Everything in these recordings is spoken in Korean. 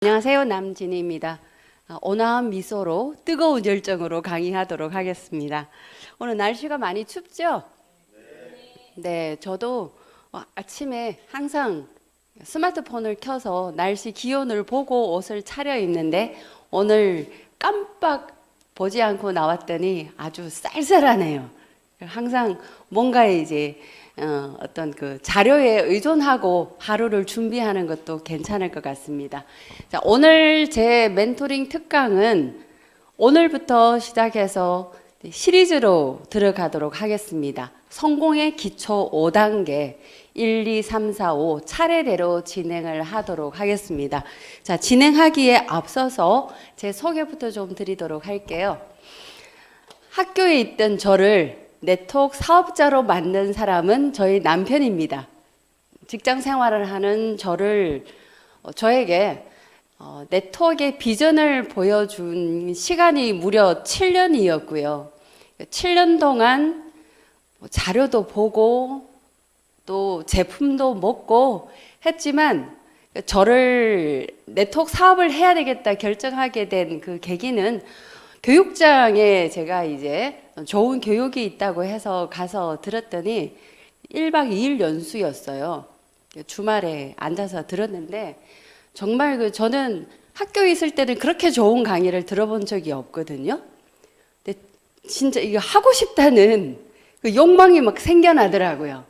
안녕하세요. 남진희입니다. 온화한 미소로 뜨거운 열정으로 강의하도록 하겠습니다. 오늘 날씨가 많이 춥죠? 네, 저도 아침에 항상 스마트폰을 켜서 날씨 기온을 보고 옷을 차려입는데 오늘 깜빡 보지 않고 나왔더니 아주 쌀쌀하네요. 항상 뭔가 이제 어떤 그 자료에 의존하고 하루를 준비하는 것도 괜찮을 것 같습니다. 자, 오늘 제 멘토링 특강은 오늘부터 시작해서 시리즈로 들어가도록 하겠습니다. 성공의 기초 5단계 1, 2, 3, 4, 5 차례대로 진행을 하도록 하겠습니다. 자, 진행하기에 앞서서 제 소개부터 좀 드리도록 할게요. 학교에 있던 저를 네트워크 사업자로 만든 사람은 저희 남편입니다. 직장 생활을 하는 저에게 네트워크의 비전을 보여준 시간이 무려 7년이었고요. 7년 동안 자료도 보고 또 제품도 먹고 했지만 저를 네트워크 사업을 해야 되겠다 결정하게 된 그 계기는 교육장에 제가 이제 좋은 교육이 있다고 해서 가서 들었더니 1박 2일 연수였어요. 주말에 앉아서 들었는데 정말 저는 학교에 있을 때는 그렇게 좋은 강의를 들어본 적이 없거든요. 근데 진짜 이거 하고 싶다는 그 욕망이 막 생겨나더라고요.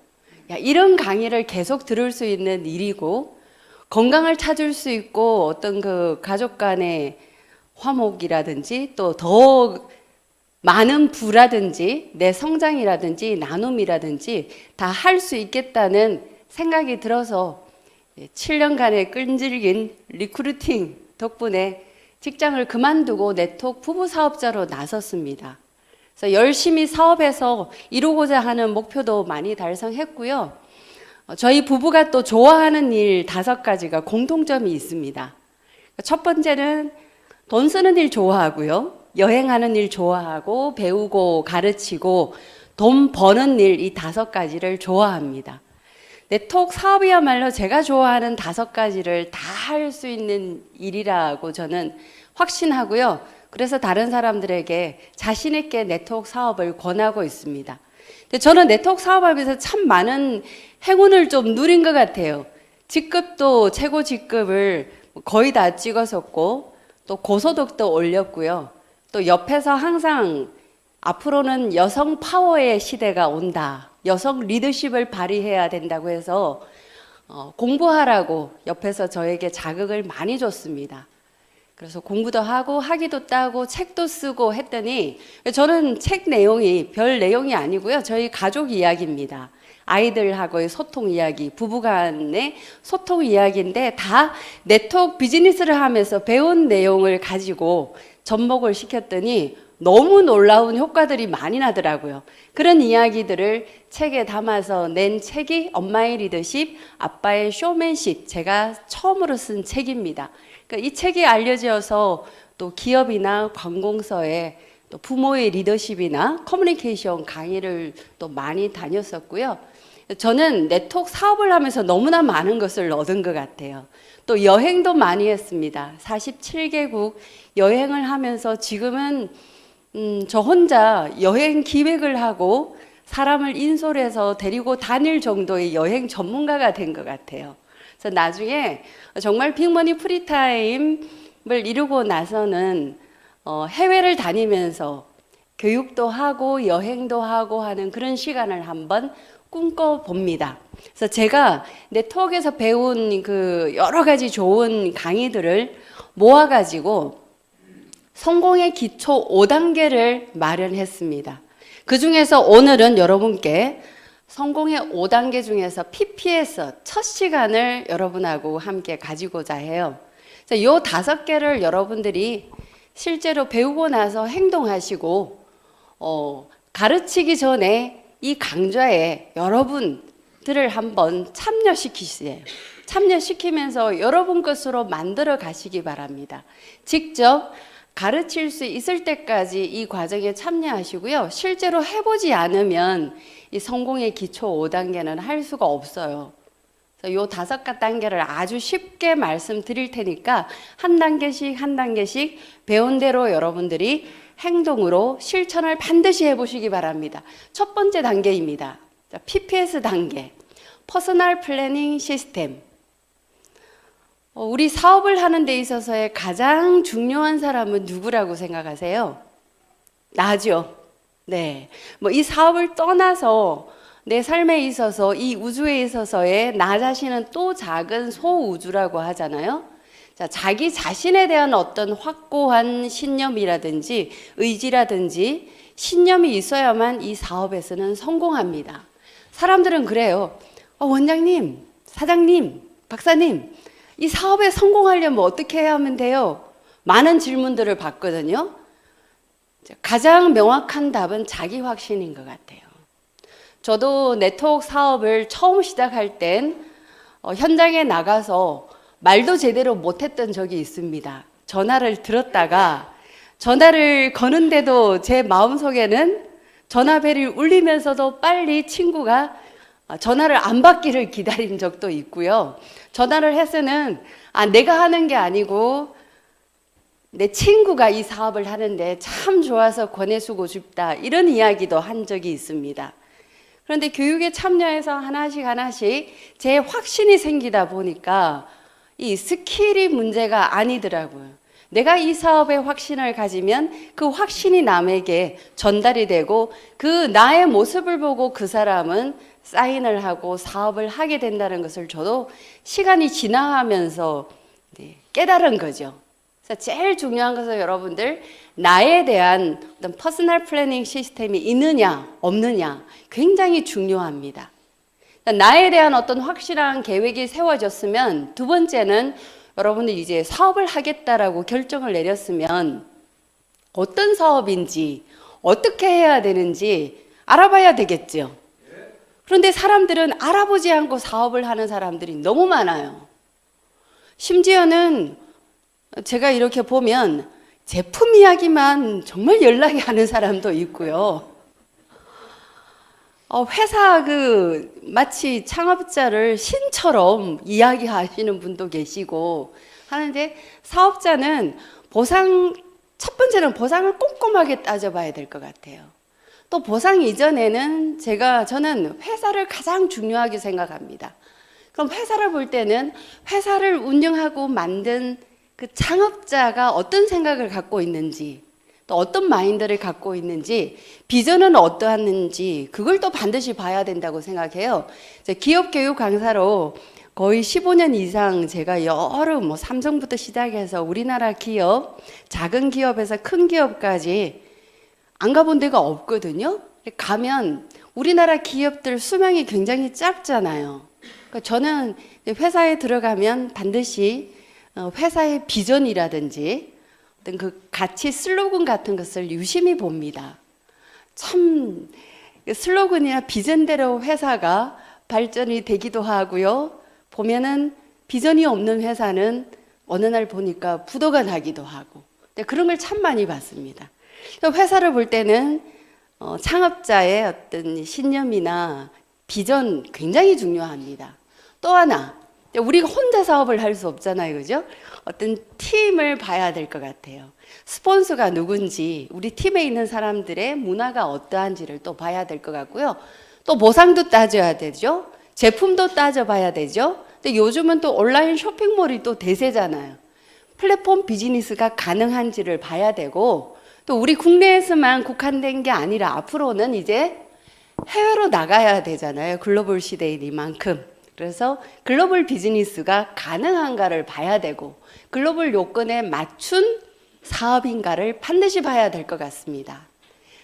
야, 이런 강의를 계속 들을 수 있는 일이고 건강을 찾을 수 있고 어떤 그 가족 간의 화목이라든지 또 더 많은 부라든지 내 성장이라든지 나눔이라든지 다 할 수 있겠다는 생각이 들어서 7년간의 끈질긴 리크루팅 덕분에 직장을 그만두고 네트워크 부부 사업자로 나섰습니다. 그래서 열심히 사업해서 이루고자 하는 목표도 많이 달성했고요. 저희 부부가 또 좋아하는 일 5가지가 공통점이 있습니다. 첫 번째는 돈 쓰는 일 좋아하고요. 여행하는 일 좋아하고 배우고 가르치고 돈 버는 일 이 5가지를 좋아합니다. 네트워크 사업이야말로 제가 좋아하는 5가지를 다 할 수 있는 일이라고 저는 확신하고요. 그래서 다른 사람들에게 자신 있게 네트워크 사업을 권하고 있습니다. 근데 저는 네트워크 사업하면서 참 많은 행운을 좀 누린 것 같아요. 직급도 최고 직급을 거의 다 찍었었고 또 고소득도 올렸고요. 또 옆에서 항상 앞으로는 여성 파워의 시대가 온다. 여성 리더십을 발휘해야 된다고 해서 공부하라고 옆에서 저에게 자극을 많이 줬습니다. 그래서 공부도 하고 학위도 따고 책도 쓰고 했더니 저는 책 내용이 별 내용이 아니고요. 저희 가족 이야기입니다. 아이들하고의 소통 이야기, 부부간의 소통 이야기인데 다 네트워크 비즈니스를 하면서 배운 내용을 가지고 접목을 시켰더니 너무 놀라운 효과들이 많이 나더라고요. 그런 이야기들을 책에 담아서 낸 책이 엄마의 리더십, 아빠의 쇼맨십, 제가 처음으로 쓴 책입니다. 그러니까 이 책이 알려져서 또 기업이나 관공서에 또 부모의 리더십이나 커뮤니케이션 강의를 또 많이 다녔었고요. 저는 네트워크 사업을 하면서 너무나 많은 것을 얻은 것 같아요. 또 여행도 많이 했습니다. 47개국 여행을 하면서 지금은 저 혼자 여행 기획을 하고 사람을 인솔해서 데리고 다닐 정도의 여행 전문가가 된 것 같아요. 그래서 나중에 정말 빅머니 프리타임을 이루고 나서는 해외를 다니면서 교육도 하고 여행도 하고 하는 그런 시간을 한번 꿈꿔봅니다. 그래서 제가 네트워크에서 배운 그 여러 가지 좋은 강의들을 모아가지고 성공의 기초 5단계를 마련했습니다. 그 중에서 오늘은 여러분께 성공의 5단계 중에서 PP에서 첫 시간을 여러분하고 함께 가지고자 해요. 이 5개를 여러분들이 실제로 배우고 나서 행동하시고 가르치기 전에 이 강좌에 여러분들을 한번 참여시키세요. 참여시키면서 여러분 것으로 만들어 가시기 바랍니다. 직접 가르칠 수 있을 때까지 이 과정에 참여하시고요. 실제로 해보지 않으면 이 성공의 기초 5단계는 할 수가 없어요. 요 5단계를 아주 쉽게 말씀드릴 테니까 한 단계씩 한 단계씩 배운 대로 여러분들이 행동으로 실천을 반드시 해보시기 바랍니다. 첫 번째 단계입니다. PPS 단계, 퍼스널 플래닝 시스템. 우리 사업을 하는 데 있어서의 가장 중요한 사람은 누구라고 생각하세요? 나죠. 네. 뭐 이 사업을 떠나서 내 삶에 있어서 이 우주에 있어서의 나 자신은 또 작은 소우주라고 하잖아요. 자, 자기 자신에 대한 어떤 확고한 신념이라든지 의지라든지 신념이 있어야만 이 사업에서는 성공합니다. 사람들은 그래요. 원장님, 사장님, 박사님, 이 사업에 성공하려면 어떻게 해야 하면 돼요? 많은 질문들을 받거든요. 가장 명확한 답은 자기 확신인 것 같아요. 저도 네트워크 사업을 처음 시작할 땐 현장에 나가서 말도 제대로 못했던 적이 있습니다. 전화를 들었다가 전화를 거는데도 제 마음속에는 전화벨이 울리면서도 빨리 친구가 전화를 안 받기를 기다린 적도 있고요. 전화를 해서는 내가 하는 게 아니고 내 친구가 이 사업을 하는데 참 좋아서 권해주고 싶다, 이런 이야기도 한 적이 있습니다. 그런데 교육에 참여해서 하나씩 제 확신이 생기다 보니까 이 스킬이 문제가 아니더라고요. 내가 이 사업에 확신을 가지면 그 확신이 남에게 전달이 되고 그 나의 모습을 보고 그 사람은 사인을 하고 사업을 하게 된다는 것을 저도 시간이 지나가면서 깨달은 거죠. 그래서 제일 중요한 것은 여러분들, 나에 대한 어떤 퍼스널 플래닝 시스템이 있느냐 없느냐 굉장히 중요합니다. 나에 대한 어떤 확실한 계획이 세워졌으면, 두 번째는 여러분들 이제 사업을 하겠다라고 결정을 내렸으면 어떤 사업인지 어떻게 해야 되는지 알아봐야 되겠죠. 그런데 사람들은 알아보지 않고 사업을 하는 사람들이 너무 많아요. 심지어는 제가 이렇게 보면 제품 이야기만 정말 연락이 가는 사람도 있고요. 회사 마치 창업자를 신처럼 이야기하시는 분도 계시고 하는데, 사업자는 첫 번째는 보상을 꼼꼼하게 따져봐야 될 것 같아요. 또 보상 이전에는 저는 회사를 가장 중요하게 생각합니다. 그럼 회사를 볼 때는 회사를 운영하고 만든 그 창업자가 어떤 생각을 갖고 있는지, 또 어떤 마인드를 갖고 있는지, 비전은 어떠한지, 그걸 또 반드시 봐야 된다고 생각해요. 기업 교육 강사로 거의 15년 이상 제가 여러 삼성부터 시작해서 우리나라 기업, 작은 기업에서 큰 기업까지 안 가본 데가 없거든요. 가면 우리나라 기업들 수명이 굉장히 짧잖아요. 그러니까 저는 회사에 들어가면 반드시 회사의 비전이라든지 어떤 그 가치 슬로건 같은 것을 유심히 봅니다. 참 슬로건이나 비전대로 회사가 발전이 되기도 하고요. 보면은 비전이 없는 회사는 어느 날 보니까 부도가 나기도 하고, 그런 걸 참 많이 봤습니다. 회사를 볼 때는 창업자의 어떤 신념이나 비전 굉장히 중요합니다. 또 하나, 우리가 혼자 사업을 할 수 없잖아요, 그죠? 어떤 팀을 봐야 될 것 같아요. 스폰서가 누군지, 우리 팀에 있는 사람들의 문화가 어떠한지를 또 봐야 될 것 같고요. 또 보상도 따져야 되죠. 제품도 따져봐야 되죠. 근데 요즘은 또 온라인 쇼핑몰이 또 대세잖아요. 플랫폼 비즈니스가 가능한지를 봐야 되고, 또 우리 국내에서만 국한된 게 아니라 앞으로는 이제 해외로 나가야 되잖아요. 글로벌 시대이니만큼. 그래서 글로벌 비즈니스가 가능한가를 봐야 되고, 글로벌 요건에 맞춘 사업인가를 반드시 봐야 될 것 같습니다.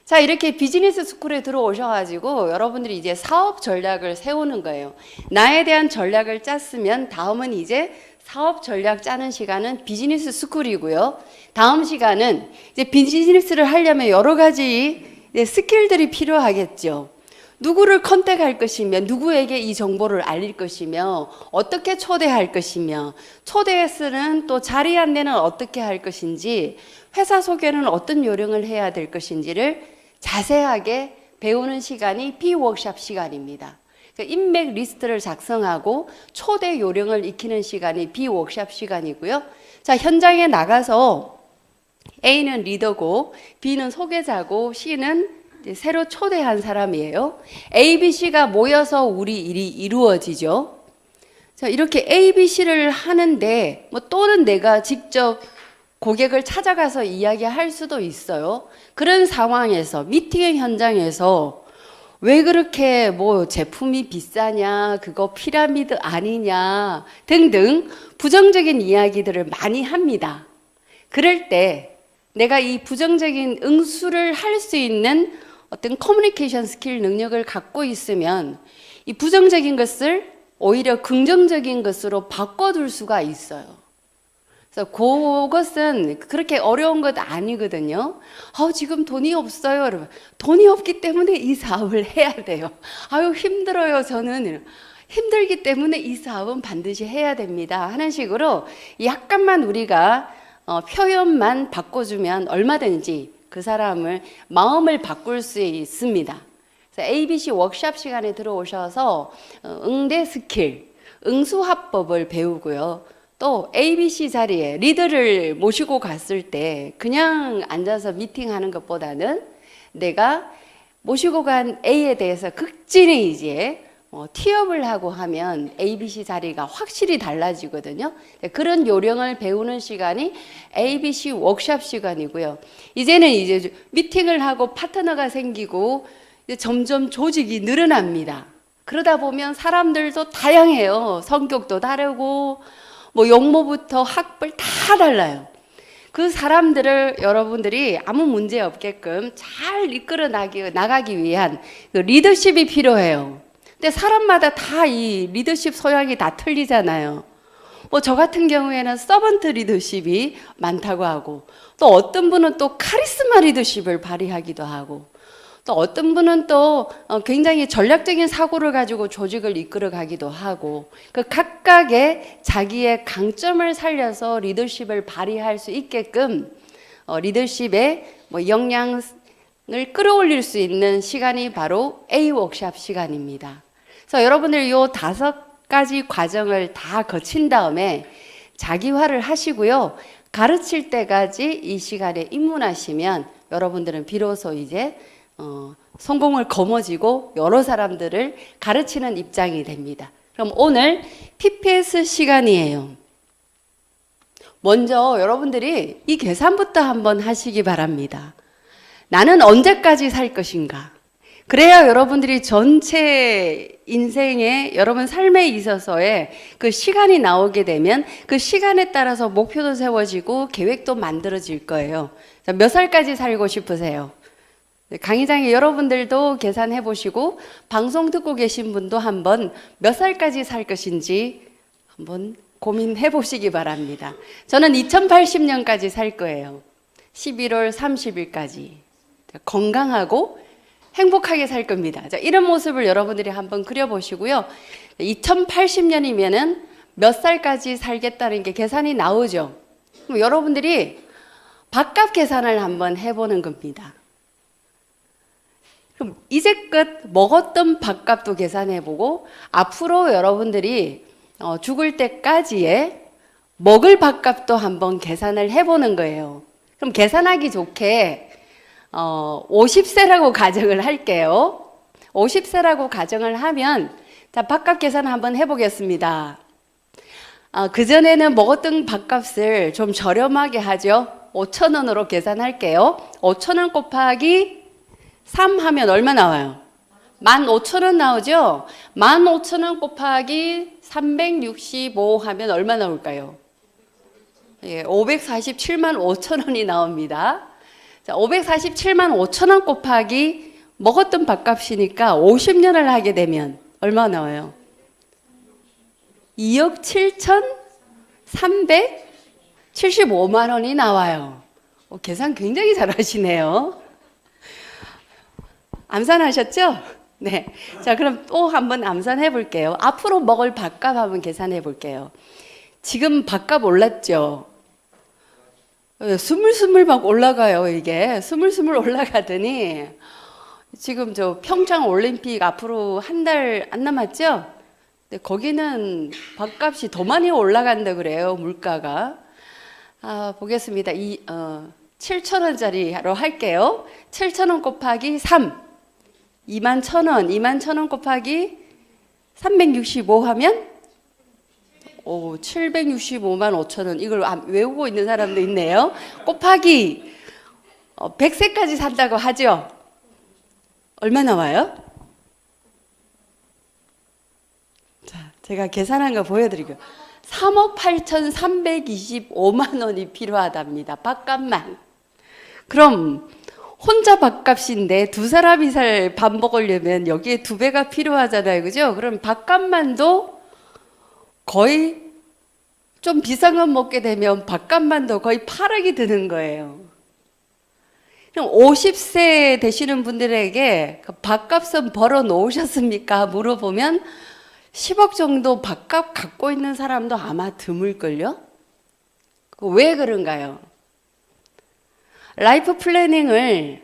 자, 이렇게 비즈니스 스쿨에 들어오셔가지고 여러분들이 이제 사업 전략을 세우는 거예요. 나에 대한 전략을 짰으면 다음은 이제 사업 전략 짜는 시간은 비즈니스 스쿨이고요. 다음 시간은 이제 비즈니스를 하려면 여러 가지 스킬들이 필요하겠죠. 누구를 컨택할 것이며, 누구에게 이 정보를 알릴 것이며, 어떻게 초대할 것이며, 초대해서는 또 자리 안내는 어떻게 할 것인지, 회사 소개는 어떤 요령을 해야 될 것인지를 자세하게 배우는 시간이 비워크샵 시간입니다. 그러니까 인맥 리스트를 작성하고 초대 요령을 익히는 시간이 B 워크샵 시간이고요. 자, 현장에 나가서 A는 리더고 B는 소개자고 C는 이제 새로 초대한 사람이에요. A, B, C가 모여서 우리 일이 이루어지죠. 자, 이렇게 A, B, C를 하는데 뭐 또는 내가 직접 고객을 찾아가서 이야기할 수도 있어요. 그런 상황에서 미팅의 현장에서 왜 그렇게 뭐 제품이 비싸냐, 그거 피라미드 아니냐 등등 부정적인 이야기들을 많이 합니다. 그럴 때 내가 이 부정적인 응수를 할 수 있는 어떤 커뮤니케이션 스킬 능력을 갖고 있으면 이 부정적인 것을 오히려 긍정적인 것으로 바꿔둘 수가 있어요. 그래서 그것은 그렇게 어려운 것 아니거든요. 지금 돈이 없어요. 여러분. 돈이 없기 때문에 이 사업을 해야 돼요. 아유, 힘들어요. 저는 힘들기 때문에 이 사업은 반드시 해야 됩니다. 하는 식으로 약간만 우리가 표현만 바꿔주면 얼마든지 그 사람을 마음을 바꿀 수 있습니다. 그래서 ABC 워크샵 시간에 들어오셔서 응대 스킬, 응수화법을 배우고요. 또 ABC 자리에 리더를 모시고 갔을 때 그냥 앉아서 미팅하는 것보다는 내가 모시고 간 A에 대해서 극진히 이제 티업을 하고 하면 ABC 자리가 확실히 달라지거든요. 그런 요령을 배우는 시간이 ABC 워크샵 시간이고요. 이제는 이제 미팅을 하고 파트너가 생기고 이제 점점 조직이 늘어납니다. 그러다 보면 사람들도 다양해요. 성격도 다르고 뭐 용모부터 학벌 다 달라요. 그 사람들을 여러분들이 아무 문제 없게끔 잘 이끌어 나가기 위한 그 리더십이 필요해요. 근데 사람마다 다 이 리더십 소양이 다 틀리잖아요. 뭐 저 같은 경우에는 서번트 리더십이 많다고 하고 또 어떤 분은 또 카리스마 리더십을 발휘하기도 하고 또 어떤 분은 또 굉장히 전략적인 사고를 가지고 조직을 이끌어 가기도 하고 그 각각의 자기의 강점을 살려서 리더십을 발휘할 수 있게끔 리더십의 뭐 역량을 끌어올릴 수 있는 시간이 바로 A 워크샵 시간입니다. 그래서 여러분들 요 5가지 과정을 다 거친 다음에 자기화를 하시고요. 가르칠 때까지 이 시간에 입문하시면 여러분들은 비로소 이제 성공을 거머쥐고 여러 사람들을 가르치는 입장이 됩니다. 그럼 오늘 PPS 시간이에요. 먼저 여러분들이 이 계산부터 한번 하시기 바랍니다. 나는 언제까지 살 것인가? 그래야 여러분들이 전체 인생에 여러분 삶에 있어서의 그 시간이 나오게 되면 그 시간에 따라서 목표도 세워지고 계획도 만들어질 거예요. 자, 몇 살까지 살고 싶으세요? 강의장에 여러분들도 계산해 보시고 방송 듣고 계신 분도 한번 몇 살까지 살 것인지 한번 고민해 보시기 바랍니다. 저는 2080년까지 살 거예요. 11월 30일까지 건강하고 행복하게 살 겁니다. 자, 이런 모습을 여러분들이 한번 그려보시고요. 2080년이면은 몇 살까지 살겠다는 게 계산이 나오죠. 그럼 여러분들이 밥값 계산을 한번 해보는 겁니다. 그럼 이제껏 먹었던 밥값도 계산해보고 앞으로 여러분들이 죽을 때까지의 먹을 밥값도 한번 계산을 해보는 거예요. 그럼 계산하기 좋게 50세라고 가정을 할게요. 50세라고 가정을 하면 자, 밥값 계산 한번 해보겠습니다. 그전에는 먹었던 밥값을 좀 저렴하게 하죠. 5,000원으로 계산할게요. 5,000원 곱하기 3 하면 얼마 나와요? 15,000원 나오죠? 15,000원 곱하기 365 하면 얼마 나올까요? 예, 547만 5천원이 나옵니다. 자, 547만 5천원 곱하기 먹었던 밥값이니까 50년을 하게 되면 얼마 나와요? 2억 7,375만 원이 나와요. 계산 굉장히 잘하시네요. 암산하셨죠? 네. 자, 그럼 또 한번 암산해 볼게요. 앞으로 먹을 밥값 한번 계산해 볼게요. 지금 밥값 올랐죠? 스물스물 막 올라가요, 이게. 스물스물 올라가더니 지금 저 평창 올림픽 앞으로 한 달 안 남았죠? 근데 거기는 밥값이 더 많이 올라간다 그래요, 물가가. 보겠습니다. 7,000원짜리로 할게요. 7,000원 곱하기 3, 21,000원. 21,000원 곱하기 365 하면 765만 5천원. 이걸 외우고 있는 사람도 있네요. 곱하기 100세까지 산다고 하죠. 얼마 나와요? 자, 제가 계산한 거 보여드릴게요. 3억 8,325만 원이 필요하답니다. 밥값만. 그럼 혼자 밥값인데 두 사람이 살 밥 먹으려면 여기에 2배가 필요하잖아요. 그죠? 그럼 밥값만도 거의 좀 비싼 거 먹게 되면 밥값만도 거의 8억이 드는 거예요. 그럼 50세 되시는 분들에게 밥값은 벌어 놓으셨습니까? 물어보면 10억 정도 밥값 갖고 있는 사람도 아마 드물걸요? 왜 그런가요? 라이프 플래닝을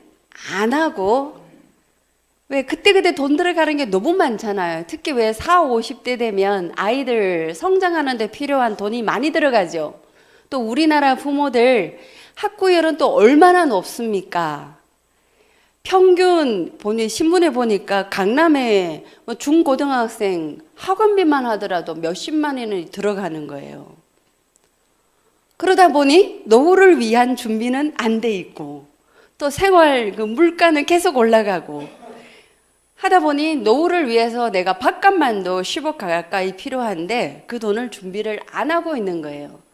안 하고 왜 그때그때 돈 들어가는 게 너무 많잖아요. 특히 왜 40, 50대 되면 아이들 성장하는 데 필요한 돈이 많이 들어가죠. 또 우리나라 부모들 학구열은 또 얼마나 높습니까? 평균 신문에 보니까 강남에 중고등학생 학원비만 하더라도 몇십만 원이 들어가는 거예요. 그러다 보니 노후를 위한 준비는 안 돼 있고 또 생활 물가는 계속 올라가고 하다 보니 노후를 위해서 내가 밥값만도 10억 가까이 필요한데 그 돈을 준비를 안 하고 있는 거예요.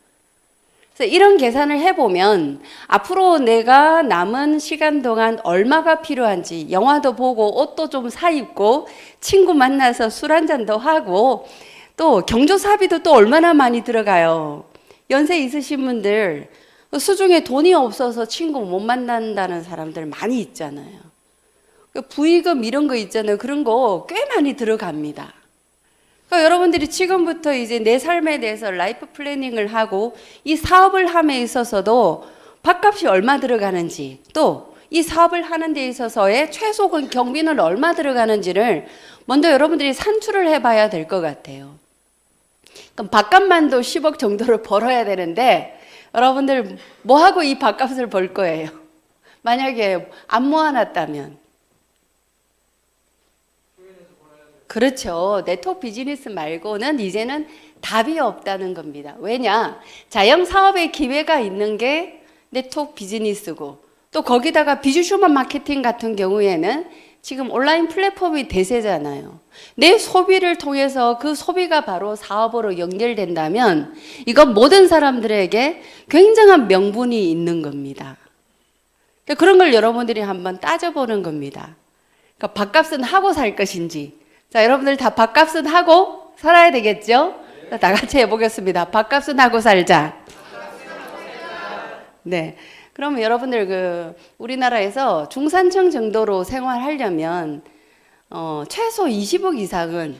그래서 이런 계산을 해보면 앞으로 내가 남은 시간 동안 얼마가 필요한지 영화도 보고 옷도 좀 사 입고 친구 만나서 술 한잔도 하고 또 경조사비도 또 얼마나 많이 들어가요. 연세 있으신 분들 수중에 돈이 없어서 친구 못 만난다는 사람들 많이 있잖아요. 부의금 이런 거 있잖아요. 그런 거 꽤 많이 들어갑니다. 그러니까 여러분들이 지금부터 이제 내 삶에 대해서 라이프 플래닝을 하고 이 사업을 함에 있어서도 밥값이 얼마 들어가는지 또 이 사업을 하는 데 있어서의 최소 경비는 얼마 들어가는지를 먼저 여러분들이 산출을 해봐야 될 것 같아요. 그럼 밥값만도 10억 정도를 벌어야 되는데 여러분들 뭐하고 이 밥값을 벌 거예요? 만약에 안 모아놨다면. 그렇죠. 네트워크 비즈니스 말고는 이제는 답이 없다는 겁니다. 왜냐? 자영사업의 기회가 있는 게 네트워크 비즈니스고 또 거기다가 비주슈먼 마케팅 같은 경우에는 지금 온라인 플랫폼이 대세잖아요. 내 소비를 통해서 그 소비가 바로 사업으로 연결된다면 이건 모든 사람들에게 굉장한 명분이 있는 겁니다. 그런 걸 여러분들이 한번 따져보는 겁니다. 그러니까 밥값은 하고 살 것인지. 자, 여러분들 다 밥값은 하고 살아야 되겠죠? 자, 다 같이 해보겠습니다. 밥값은 하고 살자. 네. 그러면 여러분들 우리나라에서 중산층 정도로 생활하려면 최소 20억 이상은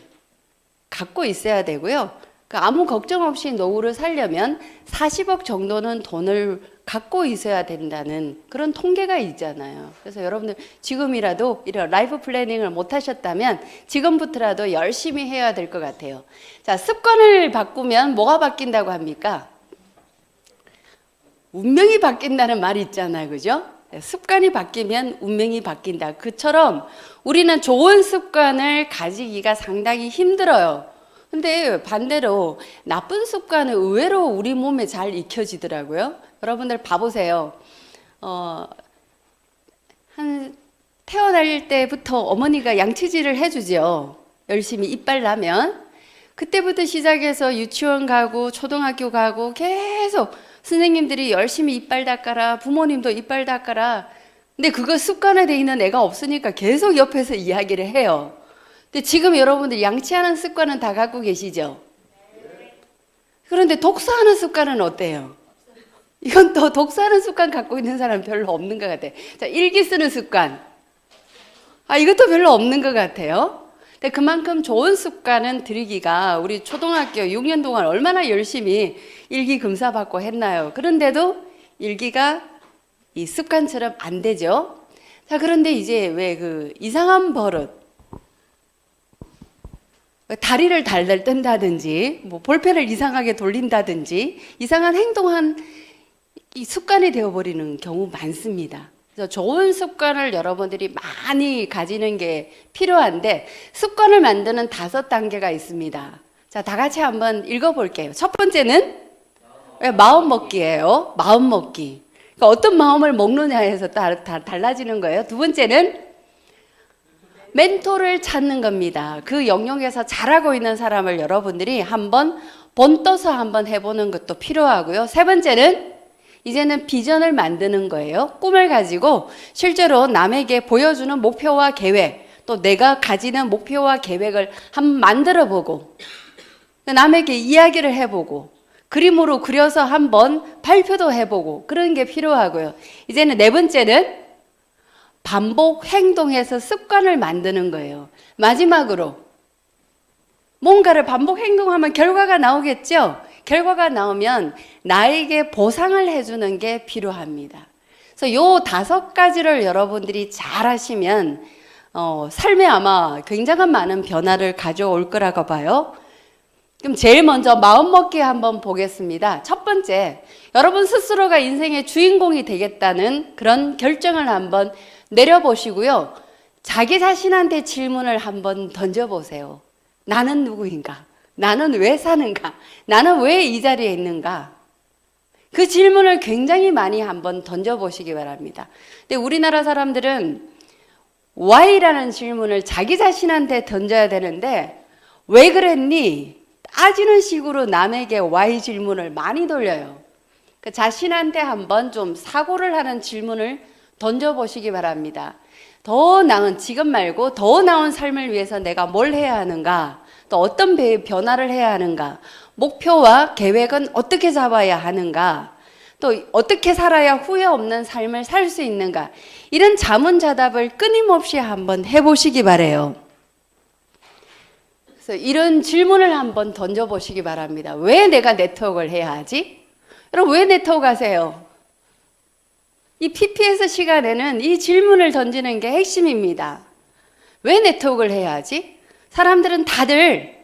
갖고 있어야 되고요. 그러니까 아무 걱정 없이 노후를 살려면 40억 정도는 돈을 갖고 있어야 된다는 그런 통계가 있잖아요. 그래서 여러분들 지금이라도 이런 라이프 플래닝을 못 하셨다면 지금부터라도 열심히 해야 될 것 같아요. 자, 습관을 바꾸면 뭐가 바뀐다고 합니까? 운명이 바뀐다는 말이 있잖아요. 그죠? 습관이 바뀌면 운명이 바뀐다. 그처럼 우리는 좋은 습관을 가지기가 상당히 힘들어요. 근데 반대로 나쁜 습관은 의외로 우리 몸에 잘 익혀지더라고요. 여러분들 봐보세요. 태어날 때부터 어머니가 양치질을 해주죠. 열심히 이빨 나면. 그때부터 시작해서 유치원 가고 초등학교 가고 계속 선생님들이 열심히 이빨 닦아라, 부모님도 이빨 닦아라. 근데 그거 습관에 돼 있는 애가 없으니까 계속 옆에서 이야기를 해요. 근데 지금 여러분들 양치하는 습관은 다 갖고 계시죠? 그런데 독서하는 습관은 어때요? 이건 또 독서하는 습관 갖고 있는 사람 별로 없는 것 같아요. 자, 일기 쓰는 습관. 이것도 별로 없는 것 같아요. 근데 그만큼 좋은 습관은 들이기가 우리 초등학교 6년 동안 얼마나 열심히 일기 검사 받고 했나요? 그런데도 일기가 이 습관처럼 안 되죠. 자, 그런데 이제 왜 그 이상한 버릇, 다리를 달달 뜬다든지, 뭐 볼펜을 이상하게 돌린다든지, 이상한 행동한 이 습관이 되어버리는 경우 많습니다. 그래서 좋은 습관을 여러분들이 많이 가지는 게 필요한데, 습관을 만드는 5단계가 있습니다. 자, 다 같이 한번 읽어볼게요. 첫 번째는 마음 먹기예요. 마음 먹기. 그러니까 어떤 마음을 먹느냐에서 달라지는 거예요. 두 번째는 멘토를 찾는 겁니다. 그 영역에서 잘하고 있는 사람을 여러분들이 한번 본떠서 한번 해보는 것도 필요하고요. 세 번째는 이제는 비전을 만드는 거예요. 꿈을 가지고 실제로 남에게 보여주는 목표와 계획, 또 내가 가지는 목표와 계획을 한번 만들어 보고 남에게 이야기를 해보고 그림으로 그려서 한번 발표도 해보고 그런 게 필요하고요. 이제는 네 번째는 반복 행동해서 습관을 만드는 거예요. 마지막으로 뭔가를 반복 행동하면 결과가 나오겠죠? 결과가 나오면 나에게 보상을 해주는 게 필요합니다. 그래서 요 5가지를 여러분들이 잘 하시면 삶에 아마 굉장한 많은 변화를 가져올 거라고 봐요. 그럼 제일 먼저 마음먹기 한번 보겠습니다. 첫 번째, 여러분 스스로가 인생의 주인공이 되겠다는 그런 결정을 한번 내려보시고요. 자기 자신한테 질문을 한번 던져보세요. 나는 누구인가? 나는 왜 사는가? 나는 왜 이 자리에 있는가? 그 질문을 굉장히 많이 한번 던져보시기 바랍니다. 근데 우리나라 사람들은 why라는 질문을 자기 자신한테 던져야 되는데 왜 그랬니? 따지는 식으로 남에게 why 질문을 많이 돌려요. 그 자신한테 한번 좀 사고를 하는 질문을 던져보시기 바랍니다. 더 나은, 지금 말고 더 나은 삶을 위해서 내가 뭘 해야 하는가? 또 어떤 변화를 해야 하는가? 목표와 계획은 어떻게 잡아야 하는가? 또 어떻게 살아야 후회 없는 삶을 살 수 있는가? 이런 자문자답을 끊임없이 한번 해보시기 바래요. 그래서 이런 질문을 한번 던져보시기 바랍니다. 왜 내가 네트워크를 해야 하지? 여러분 왜 네트워크 하세요? 이 PPS 시간에는 이 질문을 던지는 게 핵심입니다. 왜 네트워크를 해야 하지? 사람들은 다들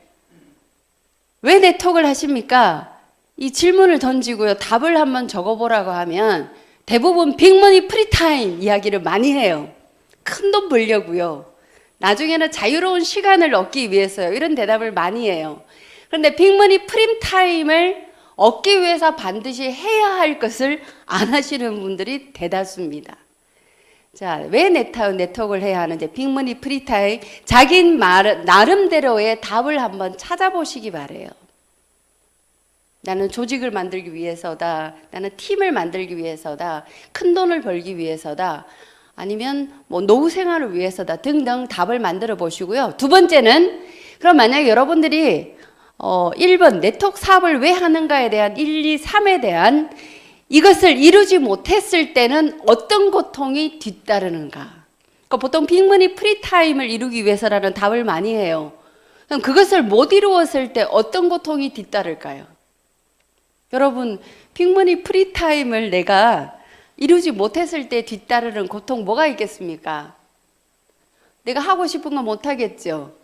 왜 네트워크를 하십니까? 이 질문을 던지고요. 답을 한번 적어보라고 하면 대부분 빅머니 프리타임 이야기를 많이 해요. 큰 돈 벌려고요. 나중에는 자유로운 시간을 얻기 위해서요. 이런 대답을 많이 해요. 그런데 빅머니 프리타임을 얻기 위해서 반드시 해야 할 것을 안 하시는 분들이 대다수입니다. 자, 왜 네트워크를 해야 하는지 빅머니 프리타임 자기 나름대로의 답을 한번 찾아보시기 바래요. 나는 조직을 만들기 위해서다. 나는 팀을 만들기 위해서다. 큰 돈을 벌기 위해서다. 아니면 뭐 노후 생활을 위해서다 등등 답을 만들어 보시고요. 두 번째는 그럼 만약에 여러분들이 1번 네트워크 사업을 왜 하는가에 대한 1, 2, 3에 대한 이것을 이루지 못했을 때는 어떤 고통이 뒤따르는가? 그러니까 보통 빅머니 프리타임을 이루기 위해서라는 답을 많이 해요. 그럼 그것을 못 이루었을 때 어떤 고통이 뒤따를까요? 여러분 빅머니 프리타임을 내가 이루지 못했을 때 뒤따르는 고통 뭐가 있겠습니까? 내가 하고 싶은 거 못 하겠죠.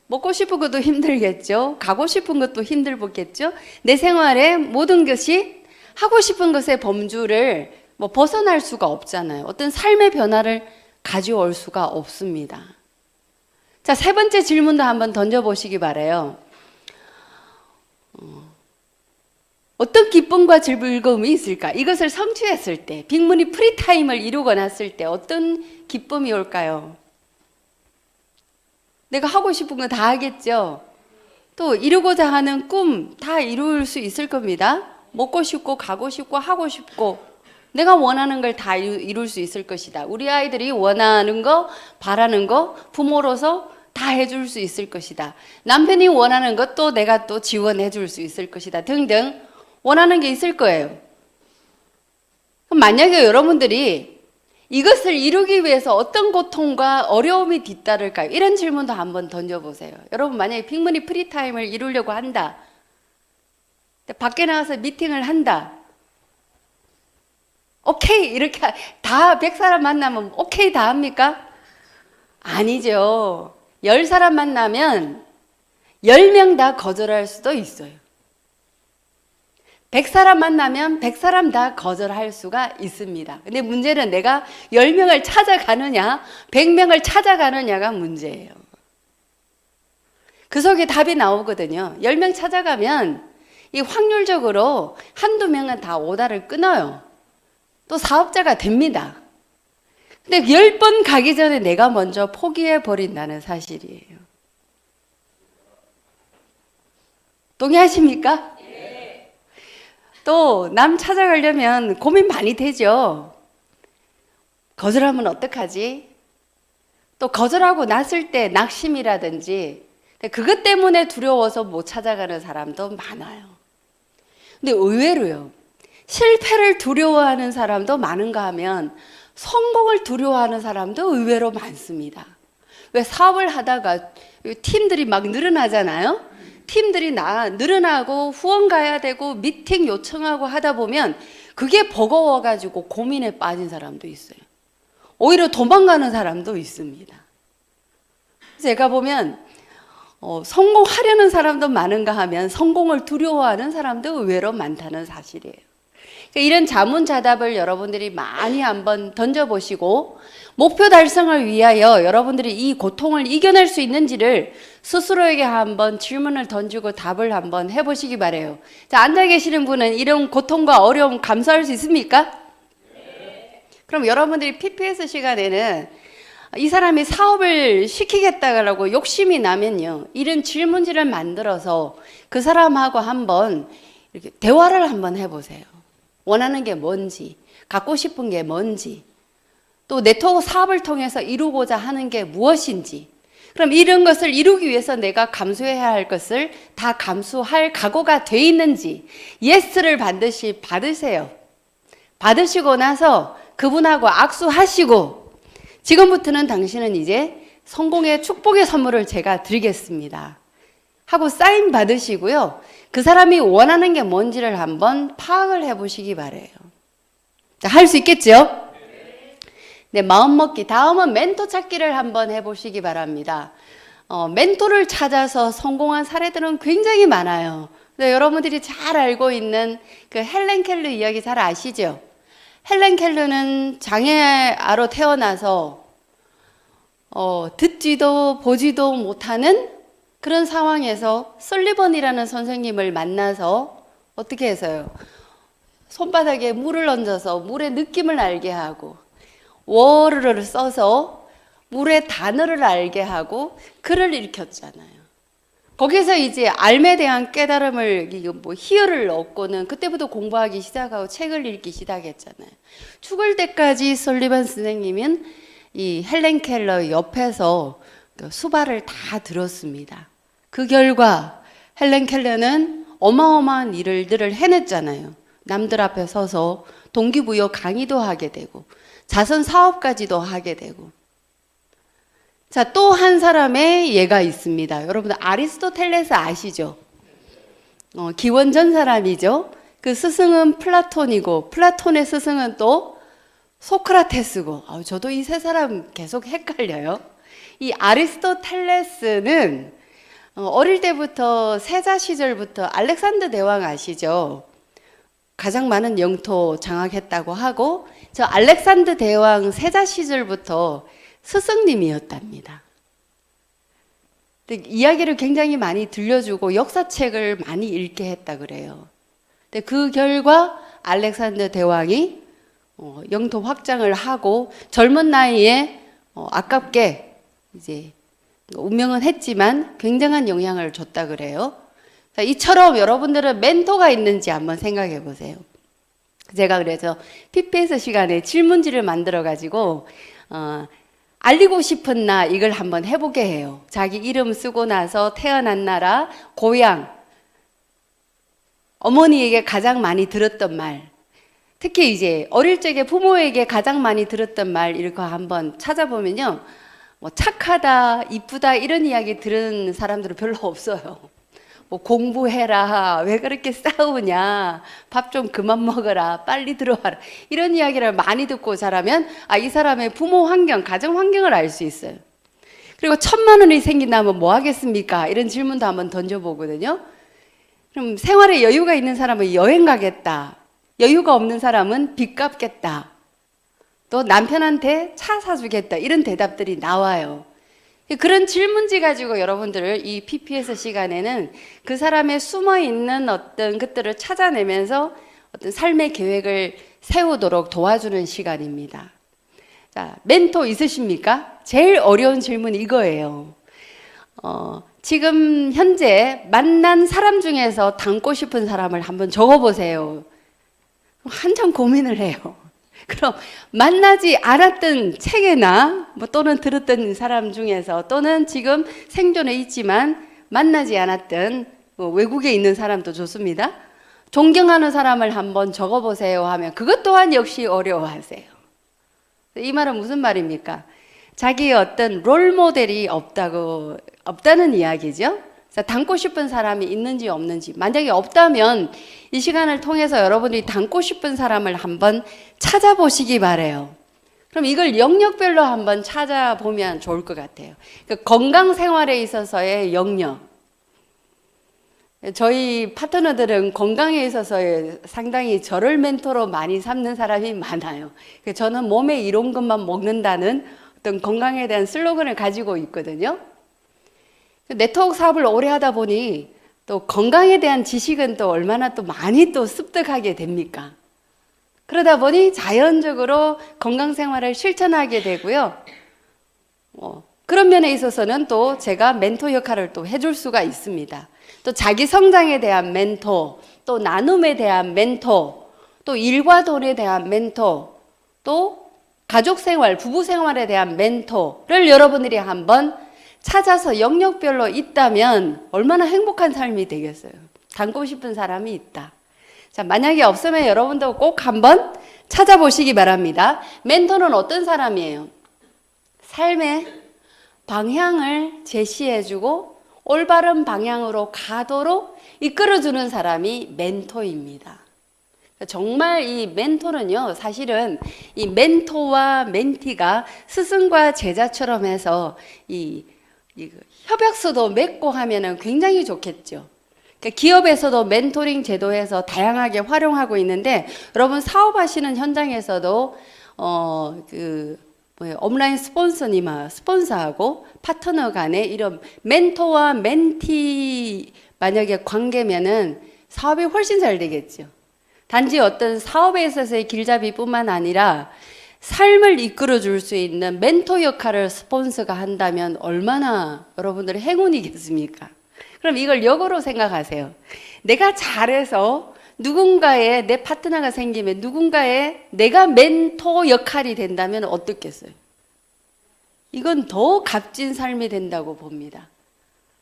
먹고 싶은 것도 힘들겠죠. 가고 싶은 것도 힘들겠죠. 내 생활의 모든 것이 하고 싶은 것의 범주를 벗어날 수가 없잖아요. 어떤 삶의 변화를 가져올 수가 없습니다. 자, 세 번째 질문도 한번 던져보시기 바라요. 어떤 기쁨과 즐거움이 있을까? 이것을 성취했을 때, 빅머니 프리타임을 이루고 났을 때 어떤 기쁨이 올까요? 내가 하고 싶은 거 다 하겠죠? 또 이루고자 하는 꿈 다 이룰 수 있을 겁니다. 먹고 싶고 가고 싶고 하고 싶고 내가 원하는 걸 다 이룰 수 있을 것이다. 우리 아이들이 원하는 거, 바라는 거 부모로서 다 해줄 수 있을 것이다. 남편이 원하는 것도 내가 또 지원해 줄 수 있을 것이다. 등등 원하는 게 있을 거예요. 그럼 만약에 여러분들이 이것을 이루기 위해서 어떤 고통과 어려움이 뒤따를까요? 이런 질문도 한번 던져보세요. 여러분 만약에 빅머니 프리타임을 이루려고 한다. 밖에 나가서 미팅을 한다. 오케이 이렇게 다 100사람 만나면 오케이 다 합니까? 아니죠. 10사람 만나면 10명 다 거절할 수도 있어요. 100사람 만나면 100사람 다 거절할 수가 있습니다. 근데 문제는 내가 10명을 찾아가느냐 100명을 찾아가느냐가 문제예요. 그 속에 답이 나오거든요. 10명 찾아가면 이 확률적으로 한두 명은 다 오다를 끊어요. 또 사업자가 됩니다. 근데 10번 가기 전에 내가 먼저 포기해 버린다는 사실이에요. 동의하십니까? 네. 또 남 찾아가려면 고민 많이 되죠. 거절하면 어떡하지? 또 거절하고 났을 때 낙심이라든지 그것 때문에 두려워서 못 찾아가는 사람도 많아요. 근데 의외로요. 실패를 두려워하는 사람도 많은가 하면 성공을 두려워하는 사람도 의외로 많습니다. 왜 사업을 하다가 팀들이 막 늘어나잖아요. 팀들이 늘어나고 후원 가야 되고 미팅 요청하고 하다 보면 그게 버거워가지고 고민에 빠진 사람도 있어요. 오히려 도망가는 사람도 있습니다. 제가 보면 성공하려는 사람도 많은가 하면 성공을 두려워하는 사람도 의외로 많다는 사실이에요. 이런 자문자답을 여러분들이 많이 한번 던져보시고 목표 달성을 위하여 여러분들이 이 고통을 이겨낼 수 있는지를 스스로에게 한번 질문을 던지고 답을 한번 해보시기 바래요. 자, 앉아 계시는 분은 이런 고통과 어려움 감수할 수 있습니까? 네. 그럼 여러분들이 PPS 시간에는 이 사람이 사업을 시키겠다고 욕심이 나면요, 이런 질문지를 만들어서 그 사람하고 한번 이렇게 대화를 한번 해보세요. 원하는 게 뭔지, 갖고 싶은 게 뭔지, 또 네트워크 사업을 통해서 이루고자 하는 게 무엇인지, 그럼 이런 것을 이루기 위해서 내가 감수해야 할 것을 다 감수할 각오가 돼 있는지 예스를 반드시 받으세요. 받으시고 나서 그분하고 악수하시고 지금부터는 당신은 이제 성공의 축복의 선물을 제가 드리겠습니다 하고 사인 받으시고요. 그 사람이 원하는 게 뭔지를 한번 파악을 해보시기 바래요. 자, 할 수 있겠죠? 네, 마음먹기. 다음은 멘토 찾기를 한번 해보시기 바랍니다. 멘토를 찾아서 성공한 사례들은 굉장히 많아요. 근데 여러분들이 잘 알고 있는 그 헬렌 켈러 이야기 잘 아시죠? 헬렌 켈러는 장애아로 태어나서 듣지도 보지도 못하는 그런 상황에서 설리번이라는 선생님을 만나서 어떻게 해서요? 손바닥에 물을 얹어서 물의 느낌을 알게 하고 워르를 써서 물의 단어를 알게 하고 글을 일으켰잖아요. 거기서 이제 삶에 대한 깨달음을 희열을 얻고는 그때부터 공부하기 시작하고 책을 읽기 시작했잖아요. 죽을 때까지 설리번 선생님은 이 헬렌 켈러 옆에서 수발을 다 들었습니다. 그 결과 헬렌 켈러는 어마어마한 일들을 해냈잖아요. 남들 앞에 서서 동기부여 강의도 하게 되고 자선 사업까지도 하게 되고. 자, 또 한 사람의 예가 있습니다. 여러분 아리스토텔레스 아시죠? 기원전 사람이죠. 그 스승은 플라톤이고 플라톤의 스승은 또 소크라테스고. 저도 이 세 사람 계속 헷갈려요. 이 아리스토텔레스는 어릴 때부터 세자 시절부터 알렉산더 대왕 아시죠? 가장 많은 영토 장악했다고 하고 저 알렉산더 대왕 세자 시절부터 스승님이었답니다. 이야기를 굉장히 많이 들려주고 역사책을 많이 읽게 했다 그래요. 근데 그 결과 알렉산더 대왕이 영토 확장을 하고 젊은 나이에 아깝게 이제 운명은 했지만 굉장한 영향을 줬다 그래요. 자, 이처럼 여러분들은 멘토가 있는지 한번 생각해 보세요. 제가 그래서 PPS 시간에 질문지를 만들어 가지고 알리고 싶은 나 이걸 한번 해보게 해요. 자기 이름 쓰고 나서 태어난 나라, 고향, 어머니에게 가장 많이 들었던 말, 특히 이제 어릴 적에 부모에게 가장 많이 들었던 말 이렇게 한번 찾아보면요, 뭐 착하다, 이쁘다 이런 이야기 들은 사람들은 별로 없어요. 뭐 공부해라, 왜 그렇게 싸우냐, 밥 좀 그만 먹어라, 빨리 들어와라, 이런 이야기를 많이 듣고 자라면 이 사람의 부모 환경, 가정 환경을 알 수 있어요. 그리고 1,000만 원이 생긴다면 뭐 하겠습니까? 이런 질문도 한번 던져보거든요. 그럼 생활에 여유가 있는 사람은 여행 가겠다, 여유가 없는 사람은 빚 갚겠다, 또 남편한테 차 사주겠다, 이런 대답들이 나와요. 그런 질문지 가지고 여러분들 이 PPS 시간에는 그 사람의 숨어있는 어떤 것들을 찾아내면서 어떤 삶의 계획을 세우도록 도와주는 시간입니다. 자, 멘토 있으십니까? 제일 어려운 질문이 이거예요. 지금 현재 만난 사람 중에서 닮고 싶은 사람을 한번 적어보세요. 한참 고민을 해요. 그럼 만나지 않았던 책이나 또는 들었던 사람 중에서, 또는 지금 생존에 있지만 만나지 않았던 외국에 있는 사람도 좋습니다. 존경하는 사람을 한번 적어보세요 하면 그것 또한 역시 어려워하세요. 이 말은 무슨 말입니까? 자기의 어떤 롤 모델이 없다는 이야기죠. 닮고 싶은 사람이 있는지 없는지, 만약에 없다면 이 시간을 통해서 여러분들이 닮고 싶은 사람을 한번 찾아보시기 바래요. 그럼 이걸 영역별로 한번 찾아보면 좋을 것 같아요. 건강 생활에 있어서의 영역. 저희 파트너들은 건강에 있어서 상당히 저를 멘토로 많이 삼는 사람이 많아요. 저는 몸에 이런 것만 먹는다는 어떤 건강에 대한 슬로건을 가지고 있거든요. 네트워크 사업을 오래 하다 보니 또 건강에 대한 지식은 또 얼마나 또 많이 또 습득하게 됩니까? 그러다 보니 자연적으로 건강 생활을 실천하게 되고요. 그런 면에 있어서는 또 제가 멘토 역할을 또 해줄 수가 있습니다. 또 자기 성장에 대한 멘토, 또 나눔에 대한 멘토, 또 일과 돈에 대한 멘토, 또 가족 생활, 부부 생활에 대한 멘토를 여러분들이 한번 찾아서 영역별로 있다면 얼마나 행복한 삶이 되겠어요. 닮고 싶은 사람이 있다. 자, 만약에 없으면 여러분도 꼭 한번 찾아보시기 바랍니다. 멘토는 어떤 사람이에요? 삶의 방향을 제시해주고 올바른 방향으로 가도록 이끌어주는 사람이 멘토입니다. 정말 이 멘토는요, 사실은 이 멘토와 멘티가 스승과 제자처럼 해서 이 협약서도 맺고 하면은 굉장히 좋겠죠. 그러니까 기업에서도 멘토링 제도에서 다양하게 활용하고 있는데, 여러분 사업하시는 현장에서도 온라인 스폰서하고 파트너 간에 이런 멘토와 멘티 만약에 관계면은 사업이 훨씬 잘 되겠죠. 단지 어떤 사업에 있어서의 길잡이뿐만 아니라 삶을 이끌어 줄 수 있는 멘토 역할을 스폰서가 한다면 얼마나 여러분들의 행운이겠습니까? 그럼 이걸 역으로 생각하세요. 내가 잘해서 누군가의 내 파트너가 생기면 누군가의 내가 멘토 역할이 된다면 어떻겠어요? 이건 더 값진 삶이 된다고 봅니다.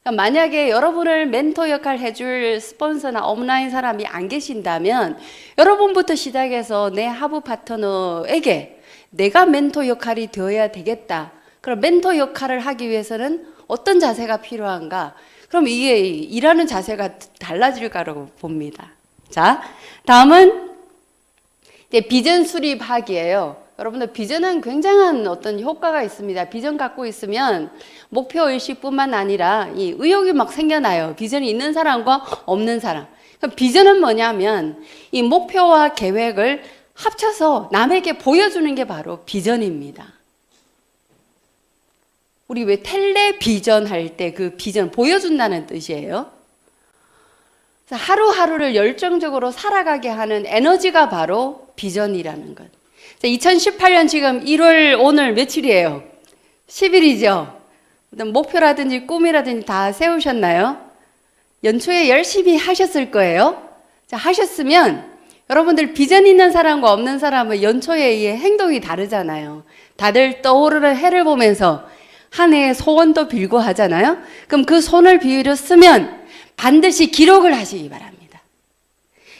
그러니까 만약에 여러분을 멘토 역할 해줄 스폰서나 온라인 사람이 안 계신다면 여러분부터 시작해서 내 하부 파트너에게 내가 멘토 역할이 되어야 되겠다. 그럼 멘토 역할을 하기 위해서는 어떤 자세가 필요한가? 그럼 이게 일하는 자세가 달라질 거라고 봅니다. 자, 다음은 이제 비전 수립하기예요. 여러분들 비전은 굉장한 어떤 효과가 있습니다. 비전 갖고 있으면 목표 의식뿐만 아니라 이 의욕이 막 생겨나요. 비전이 있는 사람과 없는 사람. 그럼 비전은 뭐냐면 이 목표와 계획을 합쳐서 남에게 보여주는 게 바로 비전입니다. 우리 왜 텔레비전 할 때 그 비전 보여준다는 뜻이에요. 하루하루를 열정적으로 살아가게 하는 에너지가 바로 비전이라는 것. 2018년 지금 1월 오늘 며칠이에요? 10일이죠. 목표라든지 꿈이라든지 다 세우셨나요? 연초에 열심히 하셨을 거예요. 자, 하셨으면 여러분들 비전 있는 사람과 없는 사람은 연초에 이 행동이 다르잖아요. 다들 떠오르는 해를 보면서 한 해의 소원도 빌고 하잖아요. 그럼 그 손을 빌었으면 반드시 기록을 하시기 바랍니다.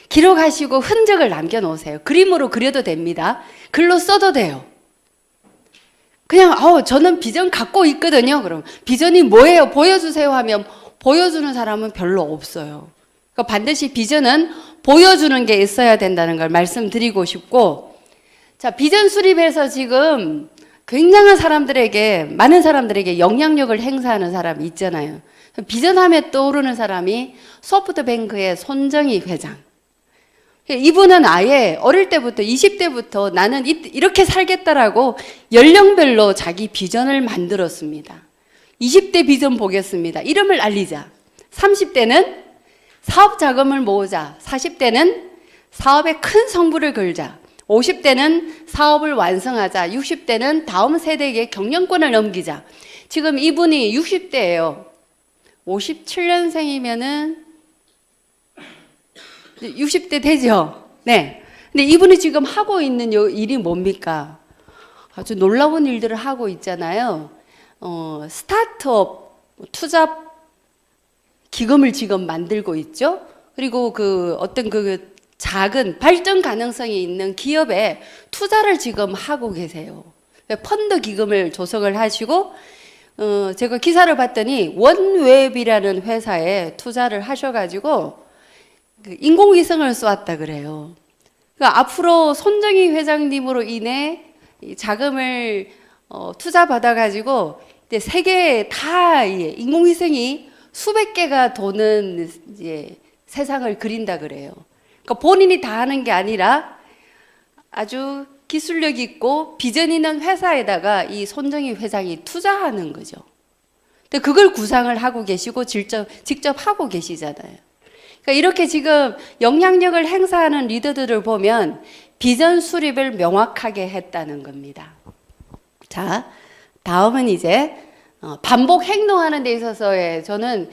기록하시고 흔적을 남겨놓으세요. 그림으로 그려도 됩니다. 글로 써도 돼요. 그냥 저는 비전 갖고 있거든요. 그럼 비전이 뭐예요? 보여주세요 하면 보여주는 사람은 별로 없어요. 그러니까 반드시 비전은 보여주는 게 있어야 된다는 걸 말씀드리고 싶고, 자, 비전 수립에서 지금 굉장한 사람들에게, 많은 사람들에게 영향력을 행사하는 사람이 있잖아요. 비전하면 떠오르는 사람이 소프트뱅크의 손정희 회장. 이분은 아예 어릴 때부터 20대부터 나는 이렇게 살겠다라고 연령별로 자기 비전을 만들었습니다. 20대 비전 보겠습니다. 이름을 알리자. 30대는 사업 자금을 모으자. 40대는 사업에 큰 성부를 걸자. 50대는 사업을 완성하자. 60대는 다음 세대에게 경영권을 넘기자. 지금 이분이 60대예요. 57년생이면은 60대 되죠? 네. 근데 이분이 지금 하고 있는 일이 뭡니까? 아주 놀라운 일들을 하고 있잖아요. 스타트업 투자 기금을 지금 만들고 있죠. 그리고 어떤 작은 발전 가능성이 있는 기업에 투자를 지금 하고 계세요. 펀드 기금을 조성을 하시고, 제가 기사를 봤더니 원웹이라는 회사에 투자를 하셔가지고 인공위성을 쏘았다 그래요. 그러니까 앞으로 손정희 회장님으로 인해 자금을 투자받아가지고 이제 세계에 다 인공위성이 수백 개가 도는 이제 세상을 그린다 그래요. 그러니까 본인이 다 하는 게 아니라 아주 기술력 있고 비전 있는 회사에다가 이 손정희 회장이 투자하는 거죠. 근데 그걸 구상을 하고 계시고 직접 하고 계시잖아요. 그러니까 이렇게 지금 영향력을 행사하는 리더들을 보면 비전 수립을 명확하게 했다는 겁니다. 자, 다음은 이제 반복 행동하는 데 있어서의 저는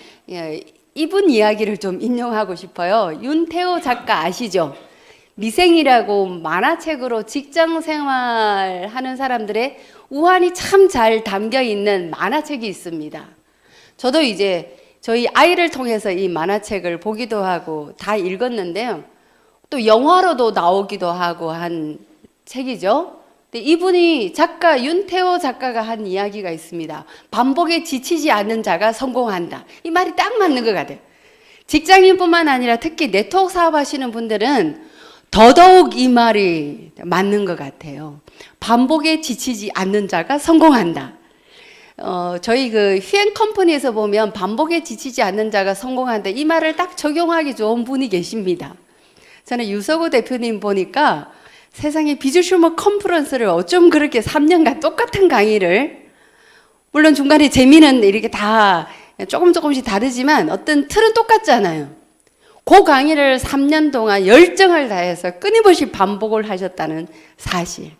이분 이야기를 좀 인용하고 싶어요. 윤태호 작가 아시죠? 미생이라고 만화책으로 직장 생활하는 사람들의 우환이 참 잘 담겨 있는 만화책이 있습니다. 저도 이제 저희 아이를 통해서 이 만화책을 보기도 하고 다 읽었는데요. 또 영화로도 나오기도 하고 한 책이죠. 근데 이분이 윤태호 작가가 한 이야기가 있습니다. 반복에 지치지 않는 자가 성공한다. 이 말이 딱 맞는 것 같아요. 직장인뿐만 아니라 특히 네트워크 사업 하시는 분들은 더더욱 이 말이 맞는 것 같아요. 반복에 지치지 않는 자가 성공한다. 저희 휴행 컴퍼니에서 보면 반복에 지치지 않는 자가 성공한다. 이 말을 딱 적용하기 좋은 분이 계십니다. 저는 유서구 대표님 보니까 세상에 비즈슈머 컨퍼런스를 어쩜 그렇게 3년간 똑같은 강의를, 물론 중간에 재미는 이렇게 다 조금씩 다르지만 어떤 틀은 똑같잖아요. 그 강의를 3년 동안 열정을 다해서 끊임없이 반복을 하셨다는 사실.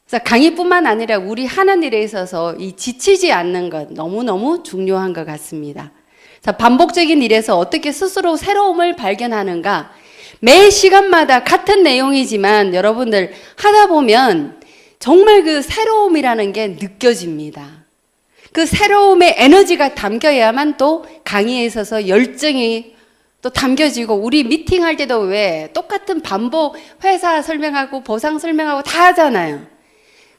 그래서 강의뿐만 아니라 우리 하는 일에 있어서 이 지치지 않는 것 너무너무 중요한 것 같습니다. 자, 반복적인 일에서 어떻게 스스로 새로움을 발견하는가. 매 시간마다 같은 내용이지만 여러분들 하다 보면 정말 그 새로움이라는 게 느껴집니다. 그 새로움의 에너지가 담겨야만 또 강의에 있어서 열정이 또 담겨지고, 우리 미팅할 때도 왜 똑같은 반복 회사 설명하고 보상 설명하고 다 하잖아요.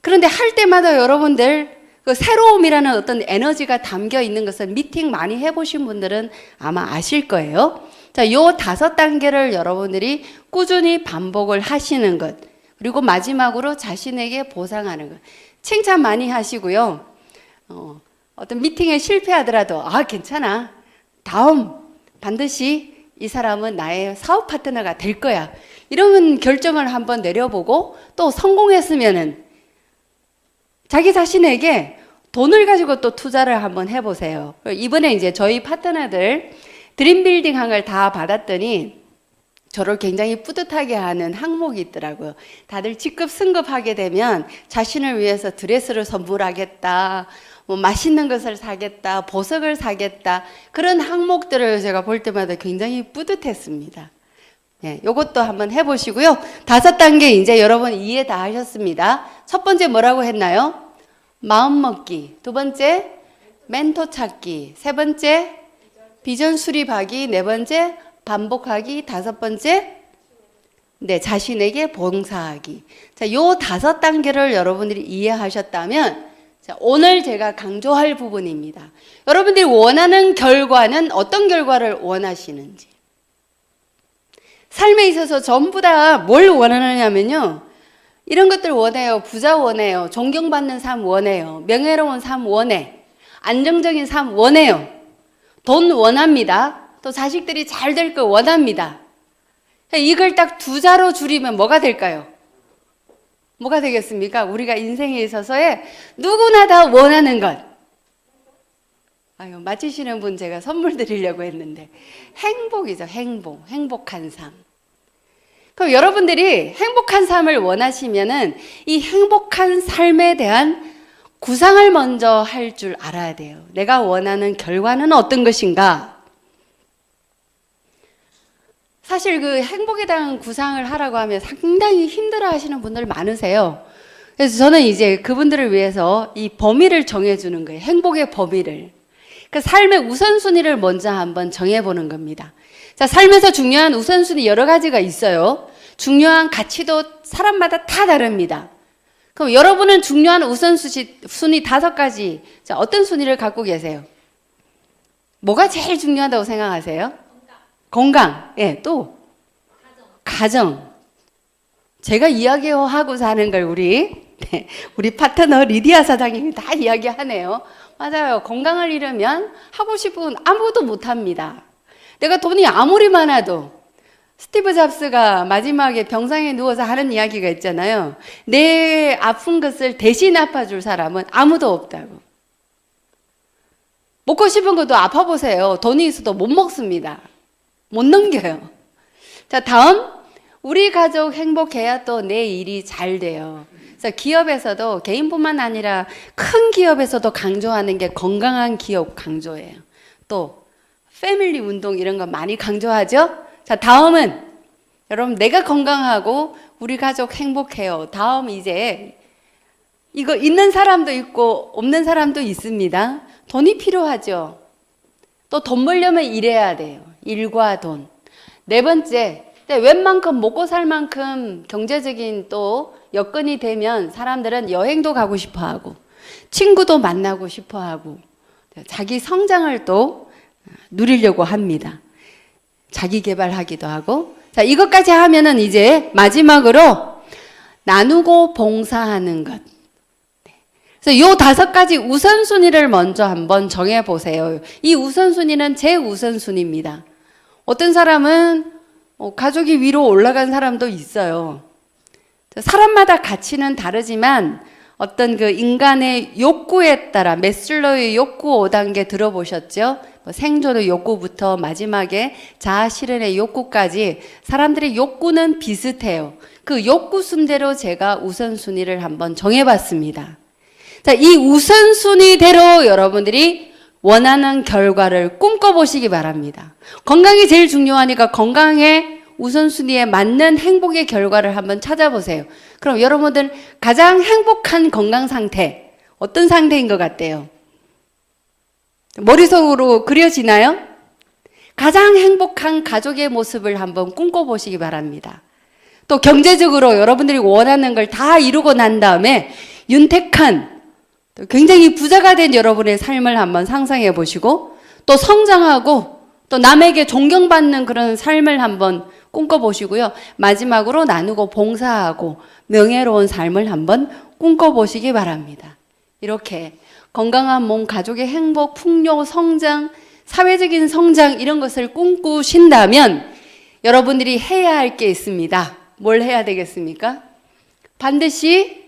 그런데 할 때마다 여러분들 그 새로움이라는 어떤 에너지가 담겨 있는 것을 미팅 많이 해보신 분들은 아마 아실 거예요. 자, 요 5단계를 여러분들이 꾸준히 반복을 하시는 것, 그리고 마지막으로 자신에게 보상하는 것. 칭찬 많이 하시고요. 어떤 미팅에 실패하더라도 괜찮아. 다음 반드시 이 사람은 나의 사업 파트너가 될 거야. 이런 결정을 한번 내려보고 또 성공했으면은 자기 자신에게 돈을 가지고 또 투자를 한번 해보세요. 이번에 이제 저희 파트너들 드림빌딩 한 걸 다 받았더니 저를 굉장히 뿌듯하게 하는 항목이 있더라고요. 다들 직급 승급하게 되면 자신을 위해서 드레스를 선물하겠다, 뭐 맛있는 것을 사겠다, 보석을 사겠다, 그런 항목들을 제가 볼 때마다 굉장히 뿌듯했습니다. 네, 요것도 한번 해보시고요. 5단계 이제 여러분 이해 다 하셨습니다. 첫 번째 뭐라고 했나요? 마음먹기. 두 번째 멘토 찾기. 세 번째 비전 수립하기. 네 번째 반복하기. 5번째 자신에게 봉사하기. 자, 요 5단계를 여러분들이 이해하셨다면, 자, 자, 오늘 제가 강조할 부분입니다. 여러분들이 원하는 결과는 어떤 결과를 원하시는지. 삶에 있어서 전부 다 뭘 원하느냐면요. 이런 것들 원해요. 부자 원해요. 존경받는 삶 원해요. 명예로운 삶 원해. 안정적인 삶 원해요. 돈 원합니다. 또 자식들이 잘 될 거 원합니다. 이걸 딱 두 자로 줄이면 뭐가 될까요? 뭐가 되겠습니까? 우리가 인생에 있어서의 누구나 다 원하는 것. 아유, 맞히시는 분 제가 선물 드리려고 했는데 행복이죠. 행복. 행복한 삶. 그럼 여러분들이 행복한 삶을 원하시면은 이 행복한 삶에 대한 구상을 먼저 할 줄 알아야 돼요. 내가 원하는 결과는 어떤 것인가? 사실 그 행복에 대한 구상을 하라고 하면 상당히 힘들어 하시는 분들 많으세요. 그래서 저는 이제 그분들을 위해서 이 범위를 정해주는 거예요. 행복의 범위를. 그 삶의 우선순위를 먼저 한번 정해보는 겁니다. 자, 삶에서 중요한 우선순위 여러 가지가 있어요. 중요한 가치도 사람마다 다 다릅니다. 그럼 여러분은 중요한 우선순위 5가지. 자, 어떤 순위를 갖고 계세요? 뭐가 제일 중요하다고 생각하세요? 건강. 예, 또? 가정. 제가 이야기하고 사는 걸 우리 파트너 리디아 사장님이 다 이야기하네요. 맞아요. 건강을 잃으면 하고 싶은 건 아무것도 못합니다. 내가 돈이 아무리 많아도 스티브 잡스가 마지막에 병상에 누워서 하는 이야기가 있잖아요. 내 아픈 것을 대신 아파줄 사람은 아무도 없다고. 먹고 싶은 것도 아파보세요. 돈이 있어도 못 먹습니다. 못 넘겨요. 자, 다음. 우리 가족 행복해야 또 내 일이 잘 돼요. 그래서 기업에서도 개인뿐만 아니라 큰 기업에서도 강조하는 게 건강한 기업 강조예요. 또 패밀리 운동 이런 거 많이 강조하죠. 자, 다음은 여러분 내가 건강하고 우리 가족 행복해요. 다음 이제 이거 있는 사람도 있고 없는 사람도 있습니다. 돈이 필요하죠. 또 돈 벌려면 일해야 돼요. 일과 돈. 네 번째, 웬만큼 먹고 살 만큼 경제적인 또 여건이 되면 사람들은 여행도 가고 싶어 하고 친구도 만나고 싶어 하고 자기 성장을 또 누리려고 합니다. 자기 개발하기도 하고. 자, 이것까지 하면은 이제 마지막으로 나누고 봉사하는 것. 그래서 요 5가지 우선순위를 먼저 한번 정해 보세요. 이 우선순위는 제 우선순위입니다. 어떤 사람은 가족이 위로 올라간 사람도 있어요. 사람마다 가치는 다르지만 어떤 그 인간의 욕구에 따라 매슬로우의 욕구 5단계 들어보셨죠? 생존의 욕구부터 마지막에 자아 실현의 욕구까지 사람들의 욕구는 비슷해요. 그 욕구 순대로 제가 우선순위를 한번 정해봤습니다. 자, 이 우선순위대로 여러분들이 원하는 결과를 꿈꿔보시기 바랍니다. 건강이 제일 중요하니까 건강의 우선순위에 맞는 행복의 결과를 한번 찾아보세요. 그럼 여러분들 가장 행복한 건강 상태 어떤 상태인 것 같아요? 머릿속으로 그려지나요? 가장 행복한 가족의 모습을 한번 꿈꿔보시기 바랍니다. 또 경제적으로 여러분들이 원하는 걸 다 이루고 난 다음에 윤택한 굉장히 부자가 된 여러분의 삶을 한번 상상해 보시고 또 성장하고 또 남에게 존경받는 그런 삶을 한번 꿈꿔보시고요. 마지막으로 나누고 봉사하고 명예로운 삶을 한번 꿈꿔보시기 바랍니다. 이렇게 건강한 몸, 가족의 행복, 풍요, 성장, 사회적인 성장 이런 것을 꿈꾸신다면 여러분들이 해야 할 게 있습니다. 뭘 해야 되겠습니까? 반드시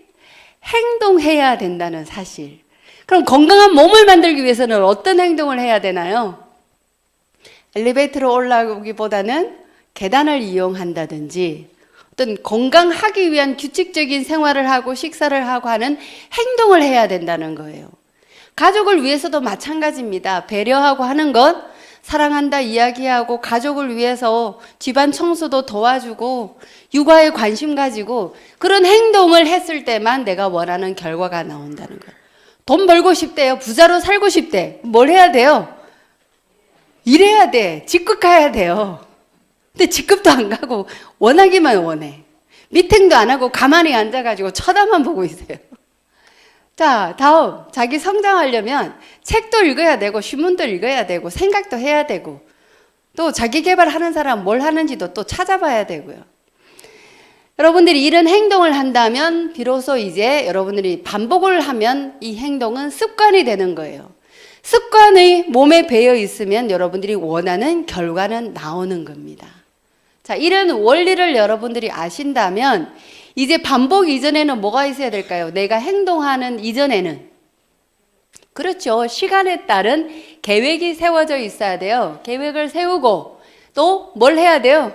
행동해야 된다는 사실. 그럼 건강한 몸을 만들기 위해서는 어떤 행동을 해야 되나요? 엘리베이터로 올라오기보다는 계단을 이용한다든지 어떤 건강하기 위한 규칙적인 생활을 하고 식사를 하고 하는 행동을 해야 된다는 거예요. 가족을 위해서도 마찬가지입니다. 배려하고 하는 것, 사랑한다 이야기하고 가족을 위해서 집안 청소도 도와주고 육아에 관심 가지고 그런 행동을 했을 때만 내가 원하는 결과가 나온다는 거예요. 돈 벌고 싶대요. 부자로 살고 싶대. 뭘 해야 돼요? 일해야 돼. 직급 가야 돼요. 근데 직급도 안 가고 원하기만 원해. 미팅도 안 하고 가만히 앉아가지고 쳐다만 보고 있어요. 자, 다음. 자기 성장하려면 책도 읽어야 되고, 신문도 읽어야 되고, 생각도 해야 되고, 또 자기 개발하는 사람 뭘 하는지도 또 찾아봐야 되고요. 여러분들이 이런 행동을 한다면 비로소 이제 여러분들이 반복을 하면 이 행동은 습관이 되는 거예요. 습관이 몸에 배어 있으면 여러분들이 원하는 결과는 나오는 겁니다. 자, 이런 원리를 여러분들이 아신다면 이제 반복 이전에는 뭐가 있어야 될까요? 내가 행동하는 이전에는, 그렇죠, 시간에 따른 계획이 세워져 있어야 돼요. 계획을 세우고 또 뭘 해야 돼요?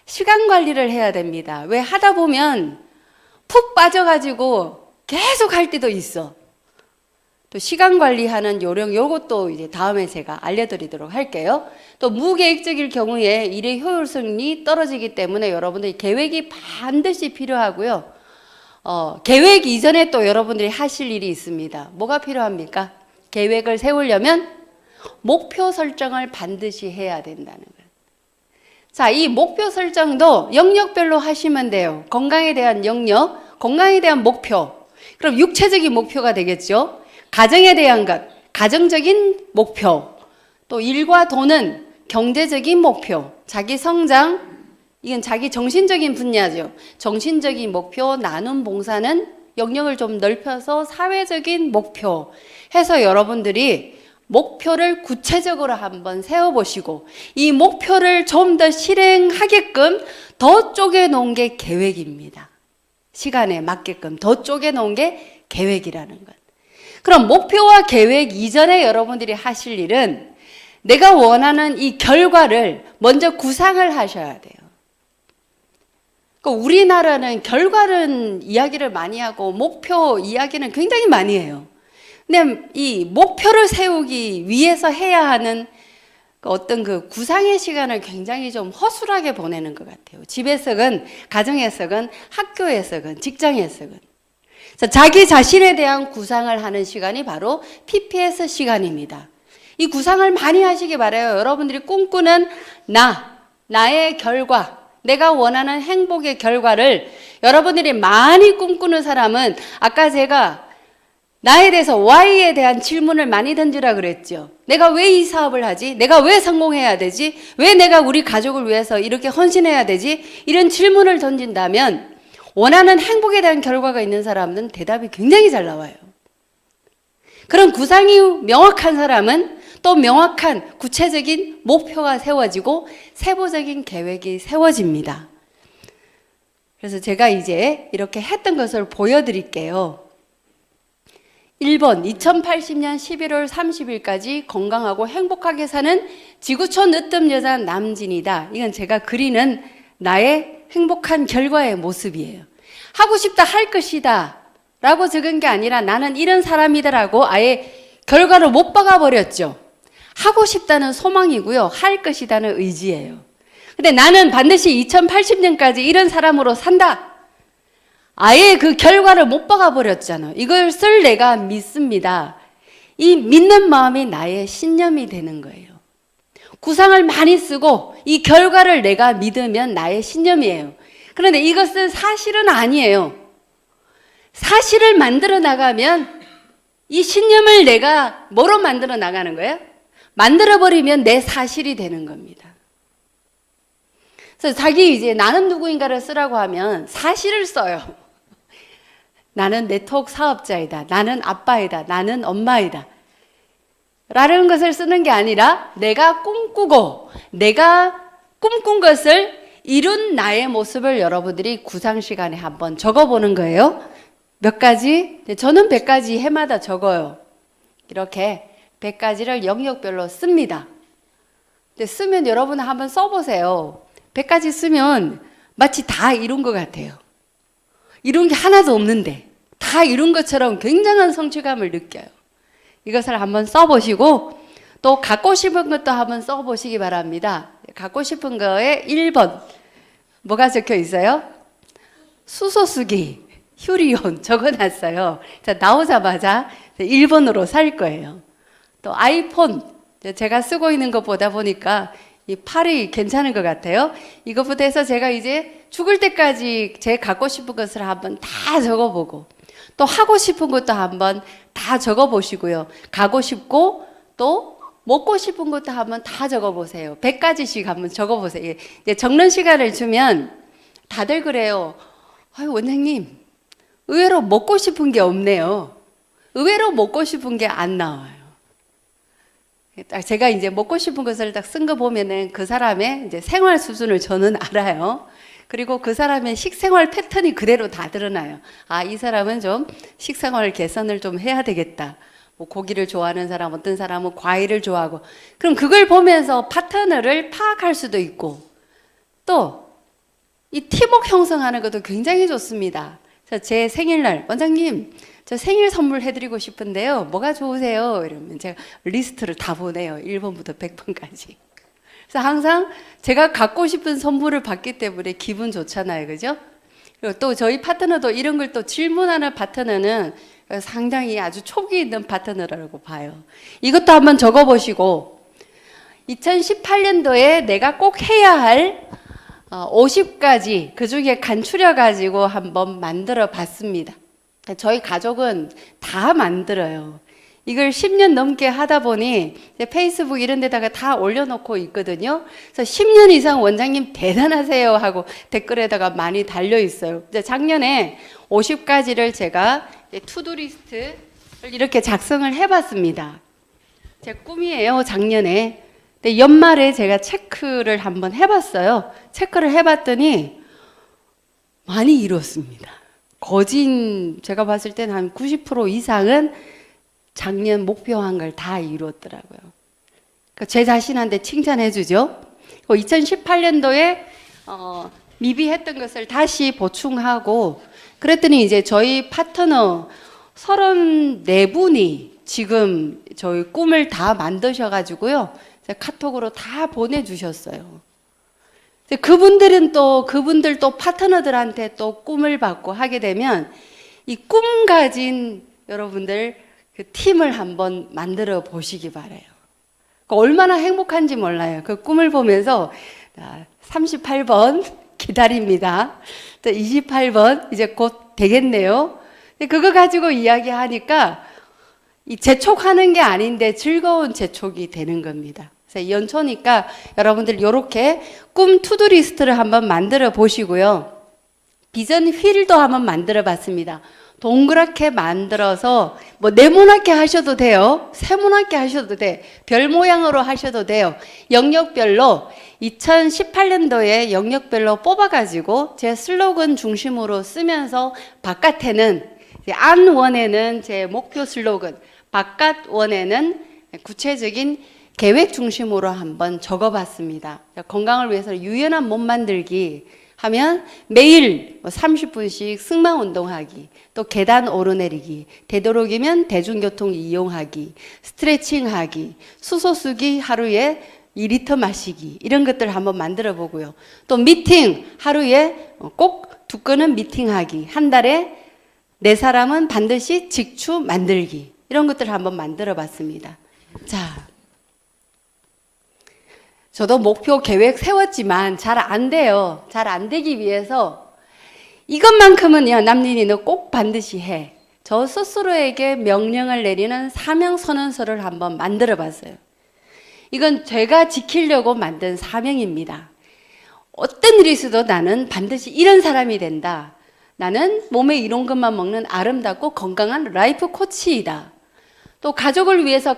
시간 관리를 해야 됩니다. 왜 하다 보면 푹 빠져가지고 계속 할 때도 있어. 또 시간 관리하는 요령, 요것도 이제 다음에 제가 알려드리도록 할게요. 또 무계획적일 경우에 일의 효율성이 떨어지기 때문에 여러분들이 계획이 반드시 필요하고요. 계획 이전에 또 여러분들이 하실 일이 있습니다. 뭐가 필요합니까? 계획을 세우려면 목표 설정을 반드시 해야 된다는 거예요. 자, 이 목표 설정도 영역별로 하시면 돼요. 건강에 대한 영역, 건강에 대한 목표. 그럼 육체적인 목표가 되겠죠. 가정에 대한 것, 가정적인 목표. 또 일과 돈은 경제적인 목표. 자기 성장, 이건 자기 정신적인 분야죠. 정신적인 목표, 나눔 봉사는 영역을 좀 넓혀서 사회적인 목표 해서 여러분들이 목표를 구체적으로 한번 세워보시고 이 목표를 좀 더 실행하게끔 더 쪼개놓은 게 계획입니다. 시간에 맞게끔 더 쪼개놓은 게 계획이라는 것. 그럼 목표와 계획 이전에 여러분들이 하실 일은 내가 원하는 이 결과를 먼저 구상을 하셔야 돼요. 우리나라는 결과는 이야기를 많이 하고 목표 이야기는 굉장히 많이 해요. 근데 이 목표를 세우기 위해서 해야 하는 어떤 그 구상의 시간을 굉장히 좀 허술하게 보내는 것 같아요. 집에서건, 가정에서건, 학교에서건, 직장에서건. 자기 자신에 대한 구상을 하는 시간이 바로 PPS 시간입니다. 이 구상을 많이 하시기 바라요. 여러분들이 꿈꾸는 나의 결과, 내가 원하는 행복의 결과를 여러분들이 많이 꿈꾸는 사람은 아까 제가 나에 대해서 Why에 대한 질문을 많이 던지라 그랬죠. 내가 왜 이 사업을 하지? 내가 왜 성공해야 되지? 왜 내가 우리 가족을 위해서 이렇게 헌신해야 되지? 이런 질문을 던진다면 원하는 행복에 대한 결과가 있는 사람은 대답이 굉장히 잘 나와요. 그런 구상이 명확한 사람은 또 명확한 구체적인 목표가 세워지고 세부적인 계획이 세워집니다. 그래서 제가 이제 이렇게 했던 것을 보여드릴게요. 1번 2080년 11월 30일까지 건강하고 행복하게 사는 지구촌 으뜸 여자 남진이다. 이건 제가 그리는 나의 행복한 결과의 모습이에요. 하고 싶다 할 것이다 라고 적은 게 아니라 나는 이런 사람이다라고 아예 결과를 못 박아버렸죠. 하고 싶다는 소망이고요. 할 것이다는 의지예요. 근데 나는 반드시 2080년까지 이런 사람으로 산다. 아예 그 결과를 못 박아버렸잖아요. 이것을 내가 믿습니다. 이 믿는 마음이 나의 신념이 되는 거예요. 구상을 많이 쓰고 이 결과를 내가 믿으면 나의 신념이에요. 그런데 이것은 사실은 아니에요. 사실을 만들어 나가면 이 신념을 내가 뭐로 만들어 나가는 거예요? 만들어버리면 내 사실이 되는 겁니다. 그래서 자기 이제 나는 누구인가를 쓰라고 하면 사실을 써요. 나는 네트워크 사업자이다. 나는 아빠이다. 나는 엄마이다. 라는 것을 쓰는 게 아니라 내가 꿈꾸고 내가 꿈꾼 것을 이룬 나의 모습을 여러분들이 구상 시간에 한번 적어보는 거예요. 몇 가지? 저는 100가지 해마다 적어요. 이렇게 100가지를 영역별로 씁니다. 근데 쓰면 여러분 한번 써보세요. 100가지 쓰면 마치 다 이룬 것 같아요. 이룬 게 하나도 없는데 다 이룬 것처럼 굉장한 성취감을 느껴요. 이것을 한번 써보시고 또 갖고 싶은 것도 한번 써보시기 바랍니다. 갖고 싶은 거에 1번 뭐가 적혀 있어요? 수소수기, 휴리온 적어놨어요. 자, 나오자마자 1번으로 살 거예요. 또 아이폰, 제가 쓰고 있는 것 보다 보니까 이 팔이 괜찮은 것 같아요. 이것부터 해서 제가 이제 죽을 때까지 제 갖고 싶은 것을 한번 다 적어보고 또 하고 싶은 것도 한번 다 적어 보시고요. 가고 싶고 또 먹고 싶은 것도 한번 다 적어 보세요. 100가지씩 한번 적어 보세요. 이제 적는 시간을 주면 다들 그래요. 아유, 원장님, 의외로 먹고 싶은 게 없네요. 의외로 먹고 싶은 게 안 나와요. 제가 이제 먹고 싶은 것을 딱 쓴 거 보면은 그 사람의 이제 생활 수준을 저는 알아요. 그리고 그 사람의 식생활 패턴이 그대로 다 드러나요. 아, 이 사람은 좀 식생활 개선을 좀 해야 되겠다. 뭐 고기를 좋아하는 사람, 어떤 사람은 과일을 좋아하고. 그럼 그걸 보면서 파트너를 파악할 수도 있고, 또 이 팀워크 형성하는 것도 굉장히 좋습니다. 제 생일날, 원장님, 저 생일 선물 해드리고 싶은데요. 뭐가 좋으세요? 이러면 제가 리스트를 다 보내요. 1번부터 100번까지. 그래서 항상 제가 갖고 싶은 선물을 받기 때문에 기분 좋잖아요. 그죠? 그리고 또 저희 파트너도 이런 걸 또 질문하는 파트너는 상당히 아주 촉이 있는 파트너라고 봐요. 이것도 한번 적어보시고 2018년도에 내가 꼭 해야 할 50가지 그 중에 간추려 가지고 한번 만들어 봤습니다. 저희 가족은 다 만들어요. 이걸 10년 넘게 하다 보니 페이스북 이런 데다가 다 올려놓고 있거든요. 그래서 10년 이상 원장님 대단하세요 하고 댓글에다가 많이 달려 있어요. 이제 작년에 50가지를 제가 투두리스트를 이렇게 작성을 해봤습니다. 제 꿈이에요, 작년에. 근데 연말에 제가 체크를 한번 해봤어요. 체크를 해봤더니 많이 이뤘습니다. 거진 제가 봤을 때는 한 90% 이상은 작년 목표한 걸 다 이뤘더라고요. 제 자신한테 칭찬해 주죠. 2018년도에 미비했던 것을 다시 보충하고 그랬더니 이제 저희 파트너 34분이 지금 저희 꿈을 다 만드셔가지고요. 카톡으로 다 보내주셨어요. 그분들 또 파트너들한테 또 꿈을 받고 하게 되면 이 꿈 가진 여러분들 그 팀을 한번 만들어 보시기 바래요. 얼마나 행복한지 몰라요. 그 꿈을 보면서 38번 기다립니다. 28번 이제 곧 되겠네요. 그거 가지고 이야기하니까 이 재촉하는 게 아닌데 즐거운 재촉이 되는 겁니다. 그래서 연초니까 여러분들 이렇게 꿈 투두리스트를 한번 만들어 보시고요. 비전 휠도 한번 만들어 봤습니다. 동그랗게 만들어서 뭐 네모나게 하셔도 돼요. 세모나게 하셔도 돼. 별 모양으로 하셔도 돼요. 영역별로 2018년도에 영역별로 뽑아가지고 제 슬로건 중심으로 쓰면서 바깥에는 안원에는 제 목표 슬로건, 바깥원에는 구체적인 계획 중심으로 한번 적어봤습니다. 건강을 위해서 유연한 몸 만들기 하면 매일 30분씩 승마 운동하기, 또 계단 오르내리기, 되도록이면 대중교통 이용하기, 스트레칭하기, 수소 쓰기 하루에 2리터 마시기 이런 것들 한번 만들어 보고요. 또 미팅 하루에 꼭 두 건은 미팅하기, 한 달에 4사람은 반드시 직추 만들기 이런 것들을 한번 만들어 봤습니다. 자, 저도 목표 계획 세웠지만 잘 안 돼요. 잘 안 되기 위해서 이것만큼은요, 남린이 너 꼭 반드시 해. 저 스스로에게 명령을 내리는 사명선언서를 한번 만들어 봤어요. 이건 제가 지키려고 만든 사명입니다. 어떤 일이 있어도 나는 반드시 이런 사람이 된다. 나는 몸에 이런 것만 먹는 아름답고 건강한 라이프 코치이다. 또 가족을 위해서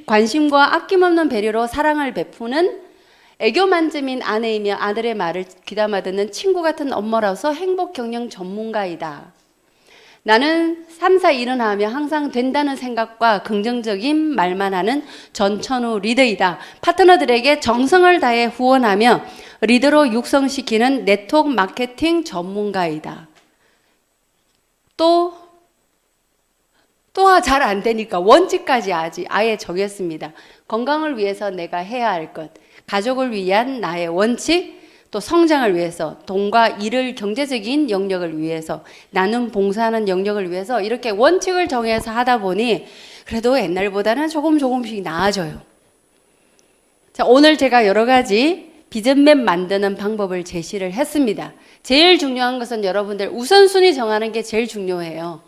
관심과 아낌없는 배려로 사랑을 베푸는 애교 만점인 아내이며 아들의 말을 귀담아 듣는 친구 같은 엄마로서 행복 경영 전문가이다. 나는 3, 4 일어나며 항상 된다는 생각과 긍정적인 말만 하는 전천후 리더이다. 파트너들에게 정성을 다해 후원하며 리더로 육성시키는 네트워크 마케팅 전문가이다. 또 잘 안 되니까 원칙까지 아예 정했습니다. 건강을 위해서 내가 해야 할 것, 가족을 위한 나의 원칙, 또 성장을 위해서, 돈과 일을 경제적인 영역을 위해서, 나눔 봉사하는 영역을 위해서 이렇게 원칙을 정해서 하다 보니 그래도 옛날보다는 조금씩 나아져요. 자, 오늘 제가 여러 가지 비전맵 만드는 방법을 제시를 했습니다. 제일 중요한 것은 여러분들 우선순위 정하는 게 제일 중요해요.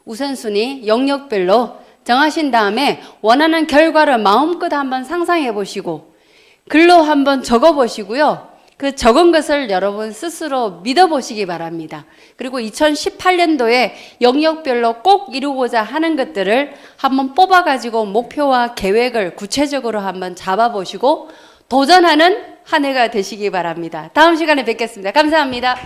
우선순위 영역별로 정하신 다음에 원하는 결과를 마음껏 한번 상상해 보시고 글로 한번 적어 보시고요. 그 적은 것을 여러분 스스로 믿어 보시기 바랍니다. 그리고 2018년도에 영역별로 꼭 이루고자 하는 것들을 한번 뽑아 가지고 목표와 계획을 구체적으로 한번 잡아 보시고 도전하는 한 해가 되시기 바랍니다. 다음 시간에 뵙겠습니다. 감사합니다.